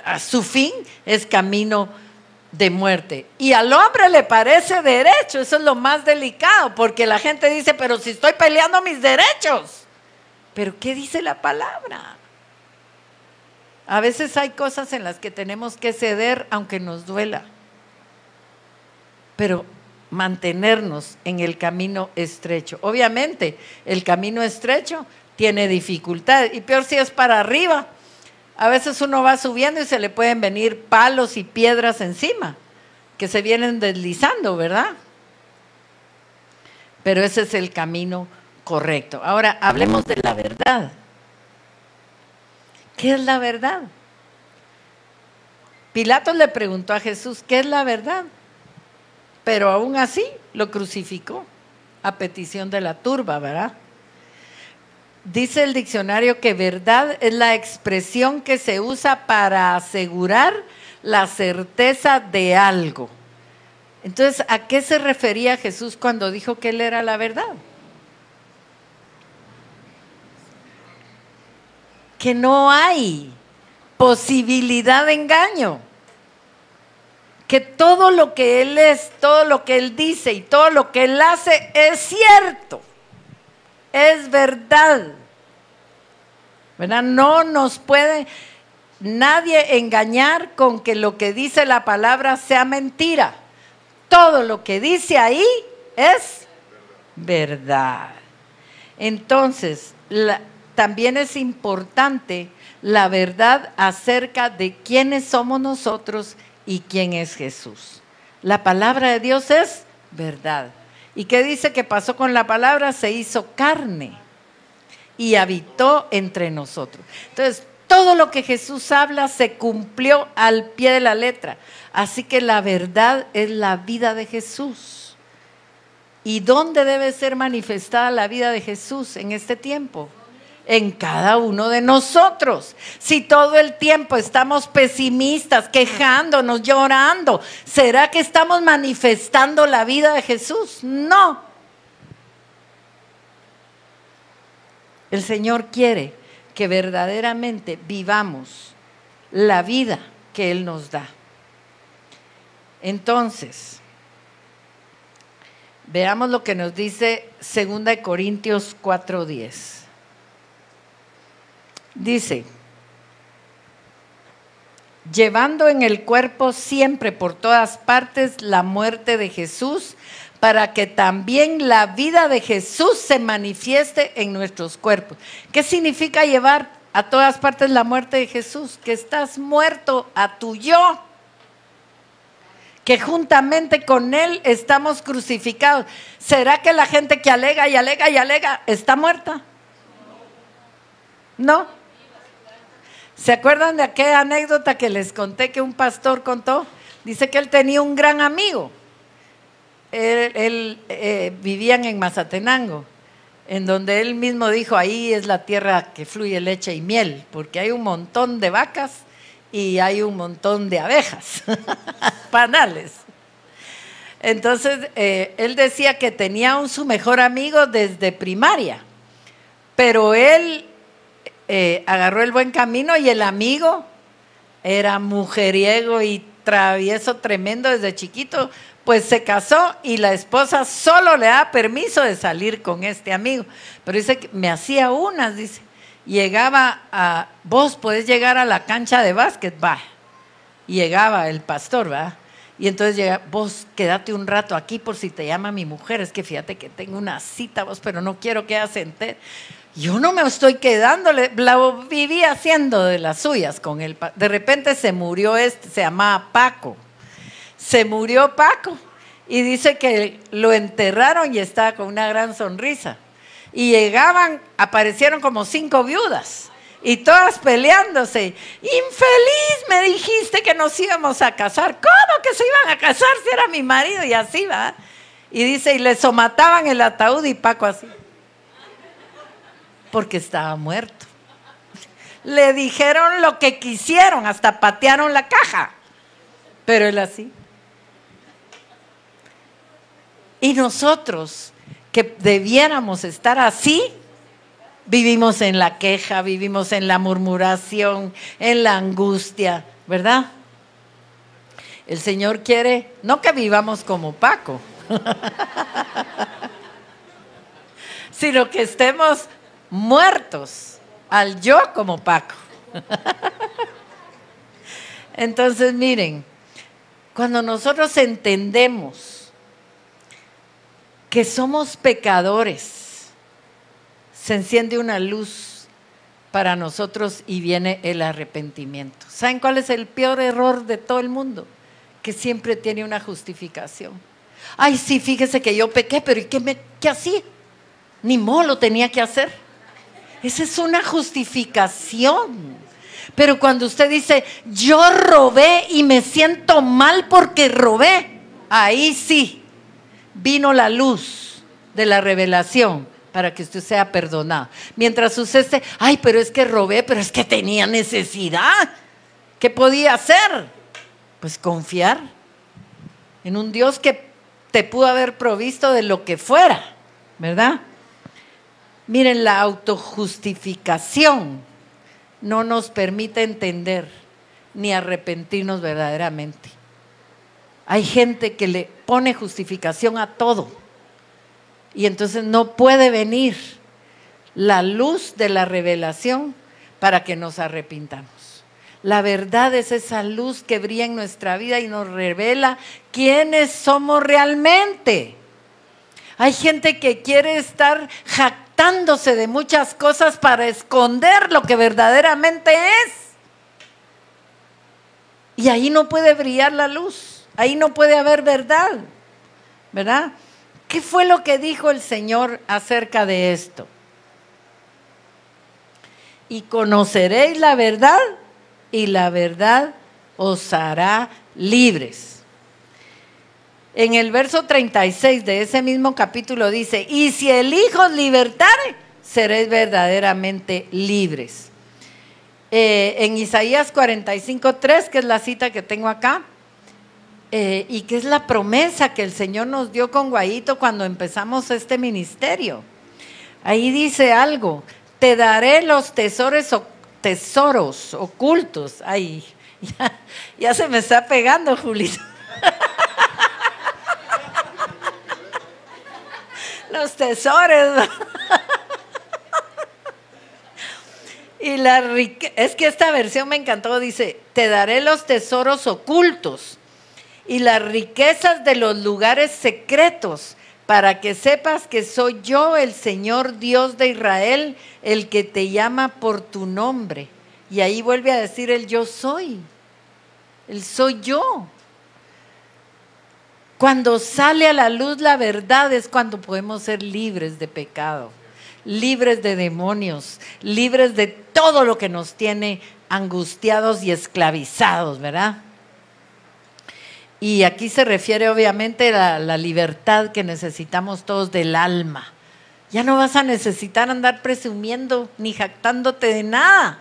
A su fin es camino de muerte. Y al hombre le parece derecho, eso es lo más delicado, porque la gente dice, pero si estoy peleando mis derechos. Pero ¿qué dice la palabra? A veces hay cosas en las que tenemos que ceder aunque nos duela, pero mantenernos en el camino estrecho. Obviamente, el camino estrecho tiene dificultades, y peor si es para arriba. A veces uno va subiendo y se le pueden venir palos y piedras encima, que se vienen deslizando, ¿verdad? Pero ese es el camino correcto. Ahora, hablemos de la verdad. ¿Qué es la verdad? Pilatos le preguntó a Jesús, ¿qué es la verdad? Pero aún así lo crucificó a petición de la turba, ¿verdad? Dice el diccionario que verdad es la expresión que se usa para asegurar la certeza de algo. Entonces, ¿a qué se refería Jesús cuando dijo que Él era la verdad? Que no hay posibilidad de engaño. Que todo lo que Él es, todo lo que Él dice y todo lo que Él hace es cierto, es verdad, ¿verdad? No nos puede nadie engañar con que lo que dice la palabra sea mentira. Todo lo que dice ahí es verdad. Entonces, también es importante la verdad acerca de quiénes somos nosotros y quién es Jesús. La palabra de Dios es verdad. ¿Y qué dice que pasó con la palabra? Se hizo carne y habitó entre nosotros. Entonces, todo lo que Jesús habla se cumplió al pie de la letra. Así que la verdad es la vida de Jesús. ¿Y dónde debe ser manifestada la vida de Jesús en este tiempo? En cada uno de nosotros. Si todo el tiempo estamos pesimistas, quejándonos, llorando, ¿será que estamos manifestando la vida de Jesús? No. El Señor quiere que verdaderamente vivamos la vida que Él nos da. Entonces, veamos lo que nos dice 2 Corintios 4:10. Dice, llevando en el cuerpo siempre por todas partes la muerte de Jesús, para que también la vida de Jesús se manifieste en nuestros cuerpos. ¿Qué significa llevar a todas partes la muerte de Jesús? Que estás muerto a tu yo, que juntamente con Él estamos crucificados. ¿Será que la gente que alega y alega y alega está muerta? No. ¿Se acuerdan de aquella anécdota que les conté que un pastor contó? Dice que él tenía un gran amigo. Vivían en Mazatenango, en donde él mismo dijo, ahí es la tierra que fluye leche y miel, porque hay un montón de vacas y hay un montón de abejas, panales. Entonces, él decía que tenía su mejor amigo desde primaria, pero él agarró el buen camino y el amigo era mujeriego y travieso tremendo desde chiquito, pues se casó y la esposa solo le da permiso de salir con este amigo. Pero dice que me hacía unas, dice, llegaba a, vos podés llegar a la cancha de básquet, va. Y llegaba el pastor, va. Y entonces llega, vos quédate un rato aquí por si te llama mi mujer, es que fíjate que tengo una cita, vos, pero no quiero que ella se entere. Yo no me estoy quedando, la viví haciendo de las suyas con él. De repente se murió se llamaba Paco. Se murió Paco Y dice que lo enterraron y estaba con una gran sonrisa. Y llegaban, aparecieron como 5 viudas. Y todas peleándose. Infeliz, me dijiste que nos íbamos a casar. ¿Cómo que se iban a casar si era mi marido? Y así va. Y dice, y le somataban el ataúd y Paco así. Porque estaba muerto. Le dijeron lo que quisieron, hasta patearon la caja. Pero él así. Y nosotros, que debiéramos estar así, vivimos en la queja, vivimos en la murmuración, en la angustia, ¿verdad? El Señor quiere, no que vivamos como Paco, sino que estemos muertos al yo como Paco. Entonces, miren, cuando nosotros entendemos que somos pecadores, se enciende una luz para nosotros y viene el arrepentimiento. ¿Saben cuál es el peor error de todo el mundo? Que siempre tiene una justificación. Ay, sí, fíjese que yo pequé, pero ¿y qué hacía? Ni modo, lo tenía que hacer. Esa es una justificación. Pero cuando usted dice, yo robé y me siento mal porque robé, ahí sí vino la luz de la revelación para que usted sea perdonado. Mientras usted esté, ay, pero es que robé, pero es que tenía necesidad. ¿Qué podía hacer? Pues confiar en un Dios que te pudo haber provisto de lo que fuera, ¿verdad? Miren, la autojustificación no nos permite entender ni arrepentirnos verdaderamente. Hay gente que le pone justificación a todo y entonces no puede venir la luz de la revelación para que nos arrepintamos. La verdad es esa luz que brilla en nuestra vida y nos revela quiénes somos realmente. Hay gente que quiere estar jactándose de muchas cosas para esconder lo que verdaderamente es. Y ahí no puede brillar la luz, ahí no puede haber verdad, ¿verdad? ¿Qué fue lo que dijo el Señor acerca de esto? Y conoceréis la verdad, y la verdad os hará libres. En el verso 36 de ese mismo capítulo dice, y si el Hijo os libertare, seréis verdaderamente libres. En Isaías 45:3, que es la cita que tengo acá, y que es la promesa que el Señor nos dio con Guayito cuando empezamos este ministerio. Ahí dice algo, te daré los tesoros ocultos. Ay, ya se me está pegando, Julito. Los tesoros. Y es que esta versión me encantó, dice, te daré los tesoros ocultos y las riquezas de los lugares secretos, para que sepas que soy yo, el Señor Dios de Israel, el que te llama por tu nombre. Y ahí vuelve a decir el yo soy, el soy yo. Cuando sale a la luz la verdad es cuando podemos ser libres de pecado, libres de demonios, libres de todo lo que nos tiene angustiados y esclavizados, ¿verdad? Y aquí se refiere obviamente a la libertad que necesitamos todos del alma. Ya no vas a necesitar andar presumiendo ni jactándote de nada,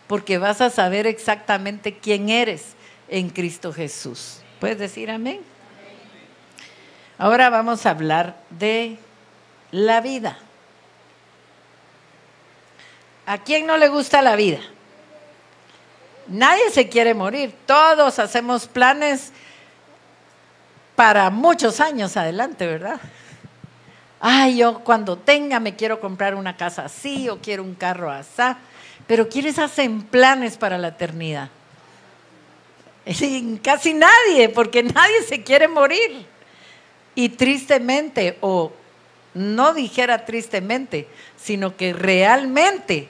porque vas a saber exactamente quién eres en Cristo Jesús. ¿Puedes decir amén? Ahora vamos a hablar de la vida. ¿A quién no le gusta la vida? Nadie se quiere morir. Todos hacemos planes para muchos años adelante, ¿verdad? Ay, yo cuando tenga me quiero comprar una casa así o quiero un carro así. Pero ¿quiénes hacen planes para la eternidad? Casi nadie, porque nadie se quiere morir. Y tristemente, o no dijera tristemente, sino que realmente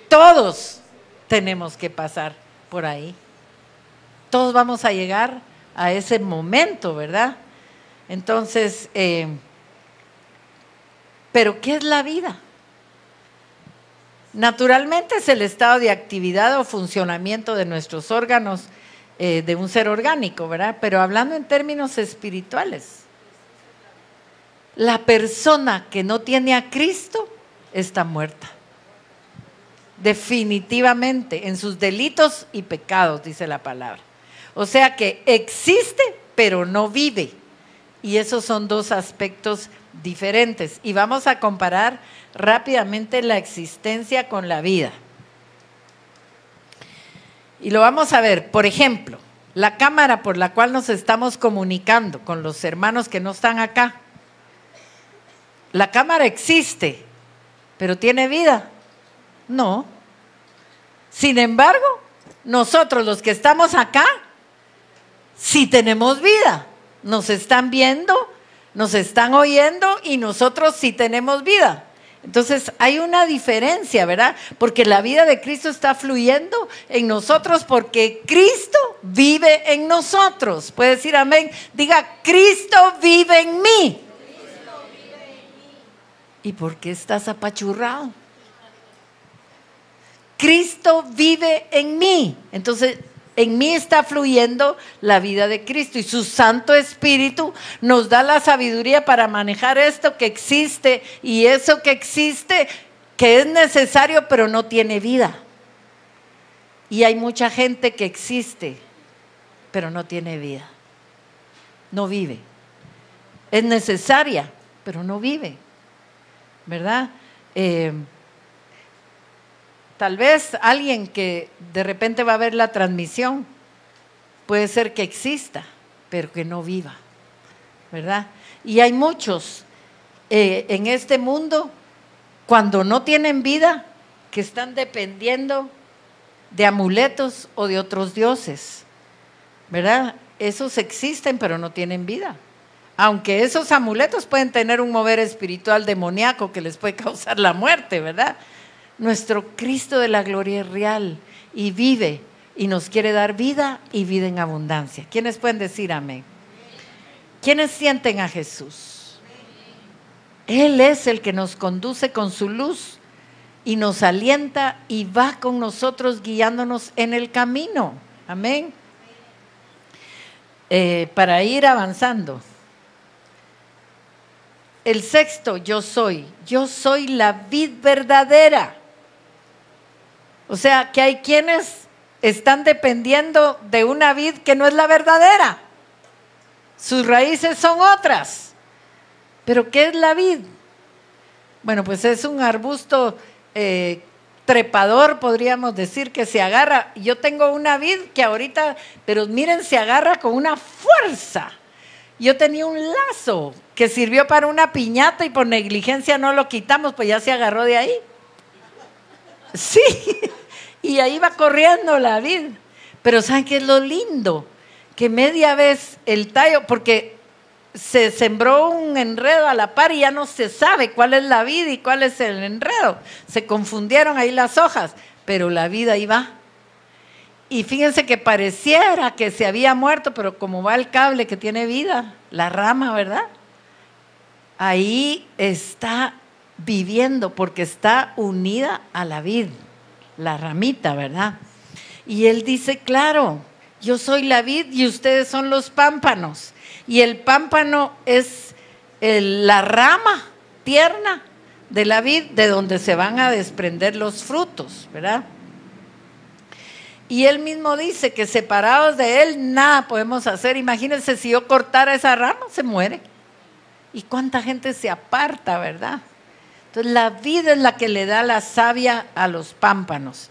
todos tenemos que pasar por ahí. Todos vamos a llegar a ese momento, ¿verdad? Entonces, ¿pero qué es la vida? Naturalmente es el estado de actividad o funcionamiento de nuestros órganos de un ser orgánico, ¿verdad? Pero hablando en términos espirituales, la persona que no tiene a Cristo está muerta. Definitivamente, en sus delitos y pecados, dice la palabra. O sea que existe, pero no vive. Y esos son dos aspectos diferentes. Y vamos a comparar rápidamente la existencia con la vida. Y lo vamos a ver. Por ejemplo, la cámara por la cual nos estamos comunicando con los hermanos que no están acá. La cámara existe, pero ¿tiene vida? No. Sin embargo, nosotros los que estamos acá, sí tenemos vida. Nos están viendo, nos están oyendo y nosotros sí tenemos vida. Entonces hay una diferencia, ¿verdad? Porque la vida de Cristo está fluyendo en nosotros porque Cristo vive en nosotros. Puede decir amén. Diga, Cristo vive en mí. ¿Y por qué estás apachurrado? Cristo vive en mí. Entonces, en mí está fluyendo la vida de Cristo y su Santo Espíritu nos da la sabiduría para manejar esto que existe y eso que existe, que es necesario, pero no tiene vida. Y hay mucha gente que existe, pero no tiene vida. No vive. Es necesaria, pero no vive. ¿Verdad? Tal vez alguien que de repente va a ver la transmisión, puede ser que exista, pero que no viva, ¿verdad? Y hay muchos en este mundo, cuando no tienen vida, que están dependiendo de amuletos o de otros dioses, ¿verdad? Esos existen, pero no tienen vida. Aunque esos amuletos pueden tener un mover espiritual demoníaco que les puede causar la muerte, ¿verdad? Nuestro Cristo de la gloria es real y vive y nos quiere dar vida y vida en abundancia. ¿Quiénes pueden decir amén? ¿Quiénes sienten a Jesús? Él es el que nos conduce con su luz y nos alienta y va con nosotros guiándonos en el camino. Amén. Para ir avanzando. El sexto, yo soy la vid verdadera. O sea, que hay quienes están dependiendo de una vid que no es la verdadera. Sus raíces son otras. ¿Pero qué es la vid? Bueno, pues es un arbusto trepador, podríamos decir, que se agarra. Yo tengo una vid que ahorita, pero miren, se agarra con una fuerza. Yo tenía un lazo que sirvió para una piñata y por negligencia no lo quitamos, pues ya se agarró de ahí. Sí, y ahí va corriendo la vid. Pero ¿saben qué es lo lindo? Que media vez el tallo, porque se sembró un enredo a la par y ya no se sabe cuál es la vid y cuál es el enredo. Se confundieron ahí las hojas, pero la vid ahí va. Y fíjense que pareciera que se había muerto, pero como va el cable que tiene vida, la rama, ¿verdad? Ahí está viviendo porque está unida a la vid, la ramita, ¿verdad? Y él dice, claro, yo soy la vid y ustedes son los pámpanos. Y el pámpano es la rama tierna de la vid de donde se van a desprender los frutos, ¿verdad? Y él mismo dice que separados de él nada podemos hacer. Imagínense si yo cortara esa rama, se muere. ¿Y cuánta gente se aparta, verdad? Entonces la vid es la que le da la savia a los pámpanos.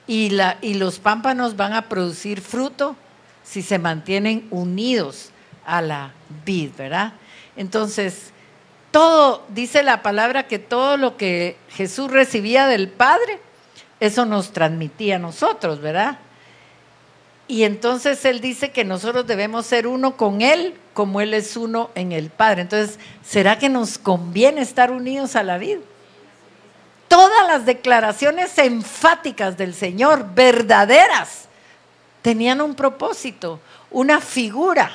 Y los pámpanos van a producir fruto si se mantienen unidos a la vid, ¿verdad? Entonces, todo, dice la palabra que todo lo que Jesús recibía del Padre, eso nos transmitía a nosotros, ¿verdad? Y entonces Él dice que nosotros debemos ser uno con Él, como Él es uno en el Padre. Entonces, ¿será que nos conviene estar unidos a la vid? Todas las declaraciones enfáticas del Señor, verdaderas, tenían un propósito, una figura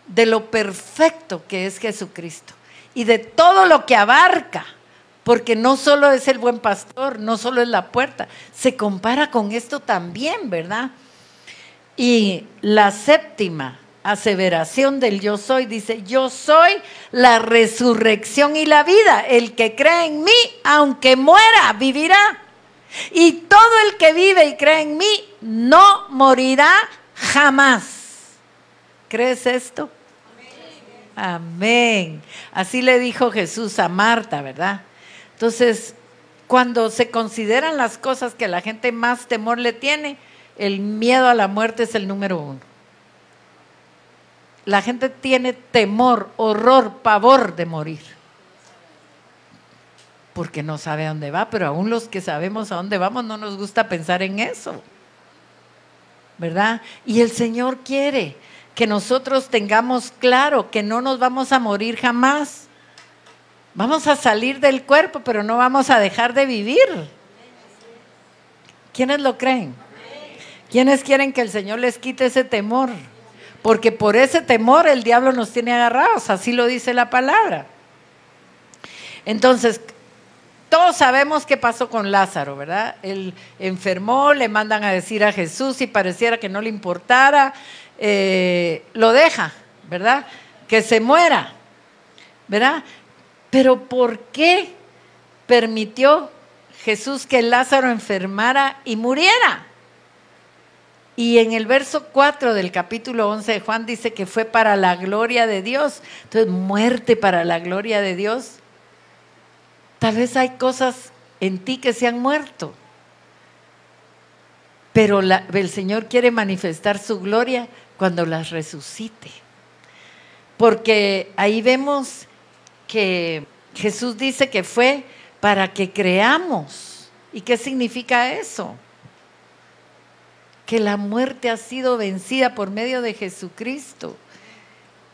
de lo perfecto que es Jesucristo y de todo lo que abarca, porque no solo es el buen pastor, no solo es la puerta, se compara con esto también, ¿verdad? Y la séptima aseveración del yo soy dice: yo soy la resurrección y la vida. El que cree en mí, aunque muera, vivirá. Y todo el que vive y cree en mí no morirá jamás. ¿Crees esto? Amén. Así le dijo Jesús a Marta, ¿verdad? Entonces, cuando se consideran las cosas que la gente más temor le tiene, el miedo a la muerte es el número 1. La gente tiene temor, horror, pavor de morir, porque no sabe a dónde va, pero aún los que sabemos a dónde vamos no nos gusta pensar en eso, ¿verdad? Y el Señor quiere que nosotros tengamos claro que no nos vamos a morir jamás. Vamos a salir del cuerpo, pero no vamos a dejar de vivir. ¿Quiénes lo creen? ¿Quiénes quieren que el Señor les quite ese temor? Porque por ese temor el diablo nos tiene agarrados, así lo dice la palabra. Entonces, todos sabemos qué pasó con Lázaro, ¿verdad? Él enfermó, le mandan a decir a Jesús y pareciera que no le importara, lo deja, ¿verdad? Que se muera, ¿verdad? Pero ¿por qué permitió Jesús que Lázaro enfermara y muriera? Y en el verso 4 del capítulo 11 de Juan dice que fue para la gloria de Dios. Entonces, muerte para la gloria de Dios. Tal vez hay cosas en ti que se han muerto, pero el Señor quiere manifestar su gloria cuando las resucite. Porque ahí vemos que Jesús dice que fue para que creamos. ¿Y qué significa eso? Que la muerte ha sido vencida por medio de Jesucristo.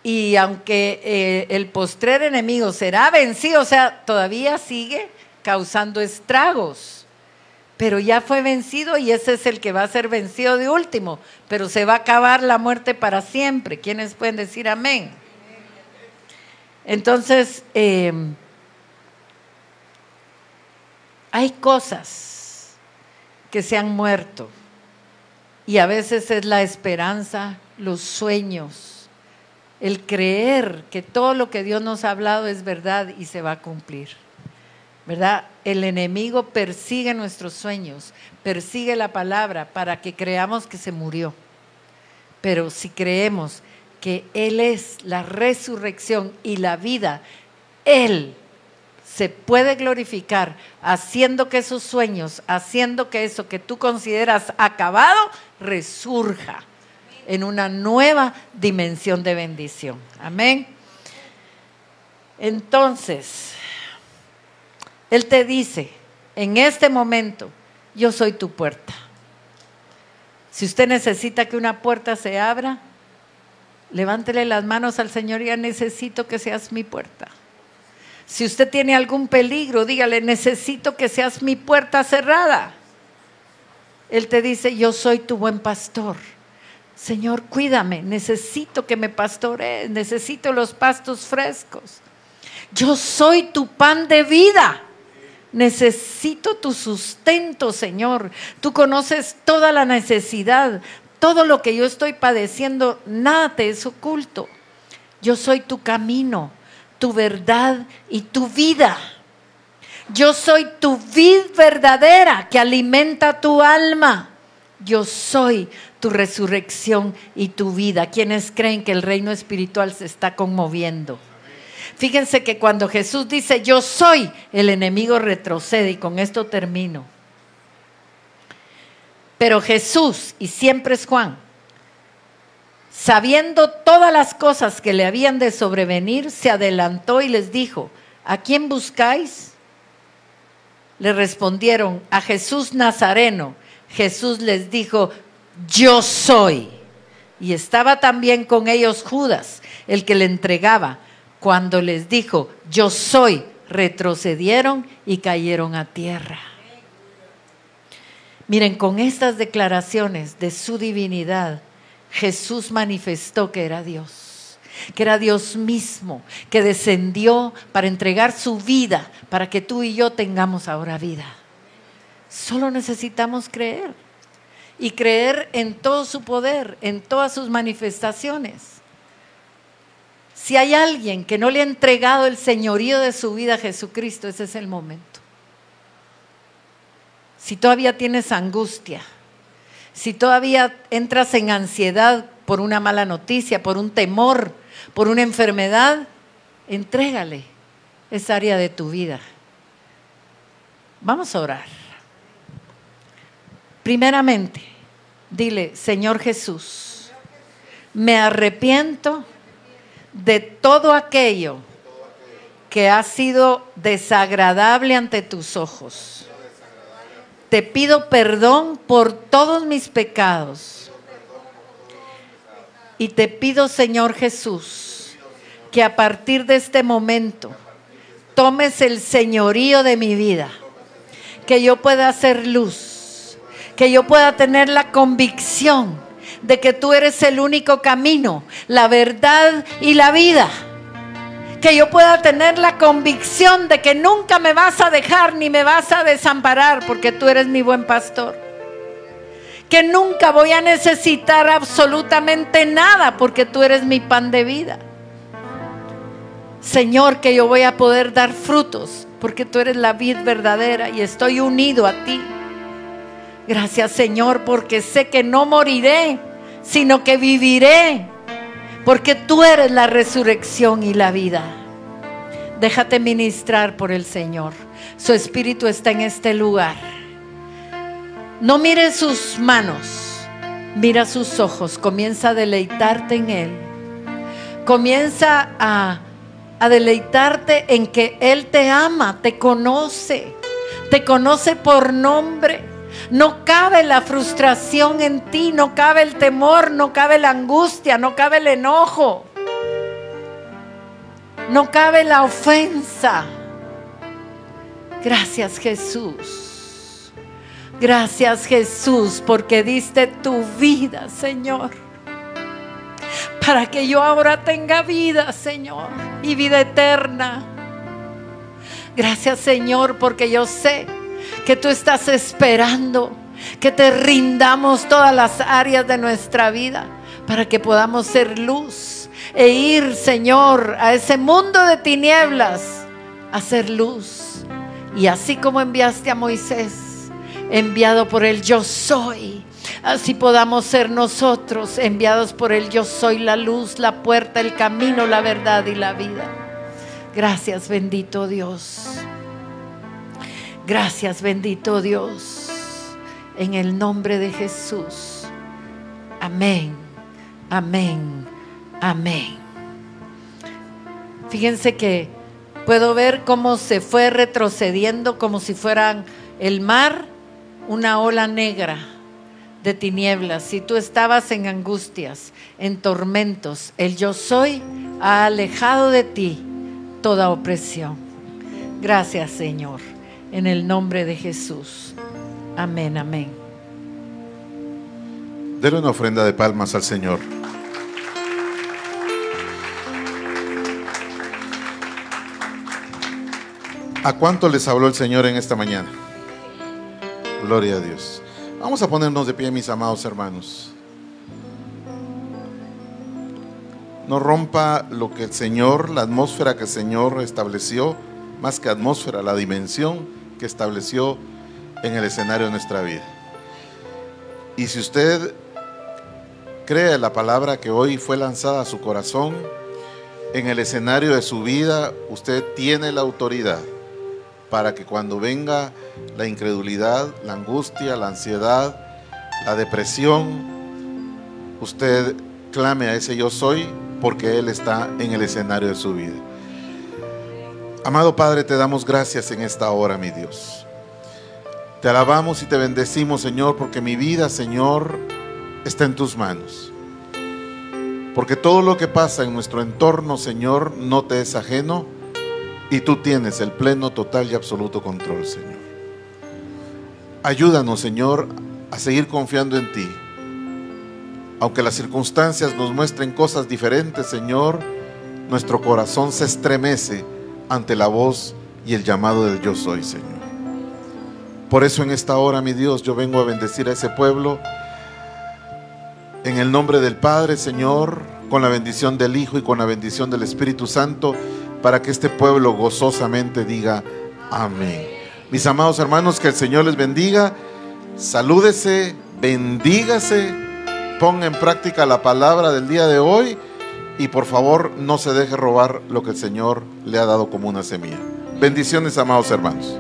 Y aunque el postrer enemigo será vencido, o sea, todavía sigue causando estragos, pero ya fue vencido y ese es el que va a ser vencido de último, pero se va a acabar la muerte para siempre. ¿Quiénes pueden decir amén? Entonces, hay cosas que se han muerto y a veces es la esperanza, los sueños, el creer que todo lo que Dios nos ha hablado es verdad y se va a cumplir, ¿verdad? El enemigo persigue nuestros sueños, persigue la palabra para que creamos que se murió. Pero si creemos que Él es la resurrección y la vida, Él se puede glorificar haciendo que esos sueños, haciendo que eso que tú consideras acabado, resurja en una nueva dimensión de bendición. Amén. Entonces, Él te dice, en este momento, yo soy tu puerta. Si usted necesita que una puerta se abra, levántele las manos al Señor y ya necesito que seas mi puerta. Si usted tiene algún peligro, dígale, necesito que seas mi puerta cerrada. Él te dice, yo soy tu buen pastor. Señor, cuídame, necesito que me pastorees, necesito los pastos frescos. Yo soy tu pan de vida. Necesito tu sustento, Señor. Tú conoces toda la necesidad, todo lo que yo estoy padeciendo, nada te es oculto. Yo soy tu camino, tu verdad y tu vida. Yo soy tu vid verdadera que alimenta tu alma. Yo soy tu resurrección y tu vida. ¿Quiénes creen que el reino espiritual se está conmoviendo? Fíjense que cuando Jesús dice yo soy, el enemigo retrocede, y con esto termino. Pero Jesús, y siempre es Juan, sabiendo todas las cosas que le habían de sobrevenir, se adelantó y les dijo, ¿a quién buscáis? Le respondieron, a Jesús Nazareno. Jesús les dijo, yo soy. Y estaba también con ellos Judas, el que le entregaba. Cuando les dijo, yo soy, retrocedieron y cayeron a tierra. Miren, con estas declaraciones de su divinidad, Jesús manifestó que era Dios. que era Dios mismo, que descendió para entregar su vida, para que tú y yo tengamos ahora vida. Solo necesitamos creer, y creer en todo su poder, en todas sus manifestaciones. Si hay alguien que no le ha entregado el señorío de su vida a Jesucristo, ese es el momento. Si todavía tienes angustia, si todavía entras en ansiedad por una mala noticia, por un temor, por una enfermedad, entrégale esa área de tu vida. Vamos a orar. Primeramente, dile: Señor Jesús, me arrepiento de todo aquello que ha sido desagradable ante tus ojos. Te pido perdón por todos mis pecados. Y te pido, Señor Jesús, que a partir de este momento tomes el señorío de mi vida, que yo pueda hacer luz, que yo pueda tener la convicción de que tú eres el único camino, la verdad y la vida. Que yo pueda tener la convicción de que nunca me vas a dejar ni me vas a desamparar, porque tú eres mi buen pastor. Que nunca voy a necesitar absolutamente nada, porque tú eres mi pan de vida. Señor, que yo voy a poder dar frutos, porque tú eres la vid verdadera y estoy unido a ti. Gracias, Señor, porque sé que no moriré, sino que viviré, porque tú eres la resurrección y la vida. Déjate ministrar por el Señor. Su Espíritu está en este lugar. No mires sus manos, mira sus ojos. Comienza a deleitarte en Él. Comienza a deleitarte en que Él te ama, te conoce por nombre. No cabe la frustración en ti, no cabe el temor, no cabe la angustia, no cabe el enojo, no cabe la ofensa. Gracias, Jesús. Gracias, Jesús, porque diste tu vida, Señor, para que yo ahora tenga vida, Señor, y vida eterna. Gracias, Señor, porque yo sé que tú estás esperando que te rindamos todas las áreas de nuestra vida para que podamos ser luz e ir, Señor, a ese mundo de tinieblas a ser luz. Y así como enviaste a Moisés, enviado por el yo soy, así podamos ser nosotros enviados por el yo soy, la luz, la puerta, el camino, la verdad y la vida. Gracias, bendito Dios. Gracias, bendito Dios, en el nombre de Jesús. Amén, amén, amén. Fíjense que puedo ver cómo se fue retrocediendo como si fueran el mar, una ola negra de tinieblas. Si tú estabas en angustias, en tormentos, el yo soy ha alejado de ti toda opresión. Gracias, Señor. En el nombre de Jesús. Amén, amén. Dele una ofrenda de palmas al Señor. ¿A cuánto les habló el Señor en esta mañana? Gloria a Dios. Vamos a ponernos de pie, mis amados hermanos. No rompa lo que el Señor, la atmósfera que el Señor estableció, más que atmósfera, la dimensión que estableció en el escenario de nuestra vida. Y si usted cree la palabra que hoy fue lanzada a su corazón, en el escenario de su vida, usted tiene la autoridad para que cuando venga la incredulidad, la angustia, la ansiedad, la depresión, usted clame a ese yo soy, porque Él está en el escenario de su vida. Amado Padre, te damos gracias en esta hora, mi Dios. Te alabamos y te bendecimos, Señor, porque mi vida, Señor, está en tus manos. Porque todo lo que pasa en nuestro entorno, Señor, no te es ajeno y tú tienes el pleno, total y absoluto control, Señor. Ayúdanos, Señor, a seguir confiando en ti. Aunque las circunstancias nos muestren cosas diferentes, Señor, nuestro corazón se estremece ante la voz y el llamado del yo soy, Señor. Por eso en esta hora, mi Dios, yo vengo a bendecir a ese pueblo en el nombre del Padre, Señor, con la bendición del Hijo y con la bendición del Espíritu Santo, para que este pueblo gozosamente diga amén. Mis amados hermanos, que el Señor les bendiga. Salúdese, bendígase, ponga en práctica la palabra del día de hoy y por favor no se deje robar lo que el Señor le ha dado como una semilla. Bendiciones, amados hermanos.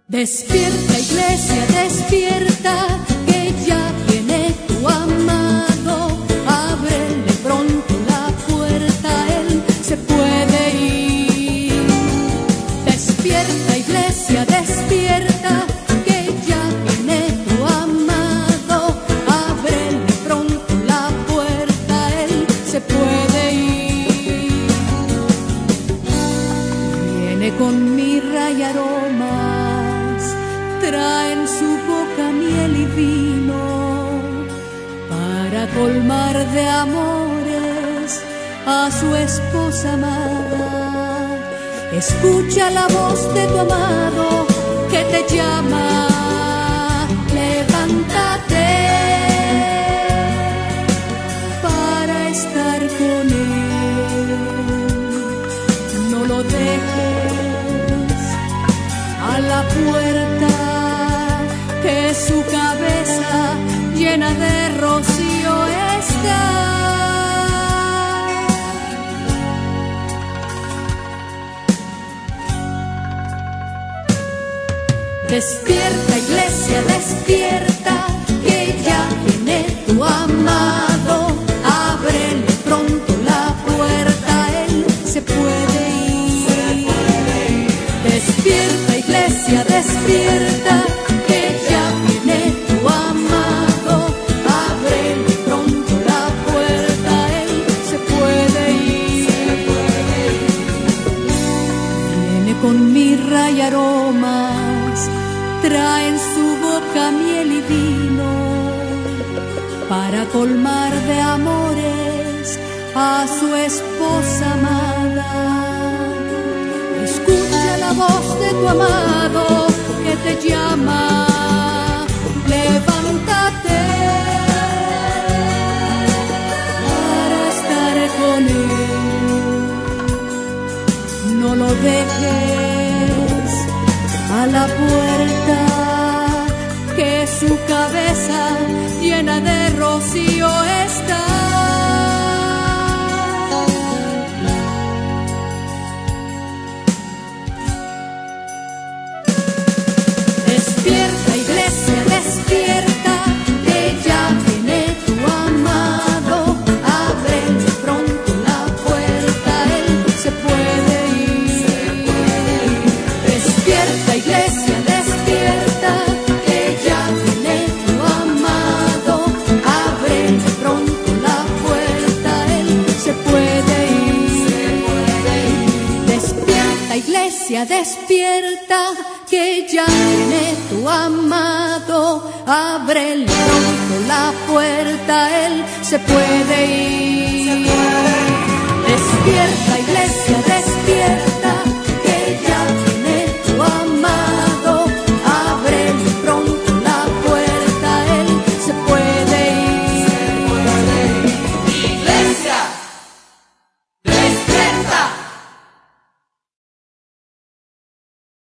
Despierta, iglesia, despierta, que ya viene tu amado. Ábrele pronto la puerta, él se puede ir. Despierta, iglesia, despierta, que ya viene tu amado. Ábrele pronto la puerta, él se puede ir. Viene con mirra y aroma, trae en su boca miel y vino para colmar de amores a su esposa amada. Escucha la voz de tu amado que te llama, levántate para estar con él. No lo dejes a la puerta, que su cabeza llena de rocío está. Despierta, iglesia, despierta, que ya viene tu amado. Ábrele pronto la puerta, él se puede ir. Despierta, iglesia, despierta, que ya viene tu amado. Ábrele pronto la puerta, él se puede ir. Viene con mirra y aromas, trae en su boca miel y vino para colmar de amores a su esposa amada. Escucha la voz de tu amado que te llama, levántate para estar con él. No lo dejes a la puerta, que su cabeza llena de rocío está. Despierta, iglesia, despierta, que ya viene tu amado. Ábrele pronto la puerta, él se puede ir. Despierta, iglesia, despierta, que ya viene tu amado. Ábrele pronto la puerta, él se puede ir. Despierta, iglesia, despierta, que ya viene tu amado. Ábrele pronto la puerta, él se puede ir. Despierta,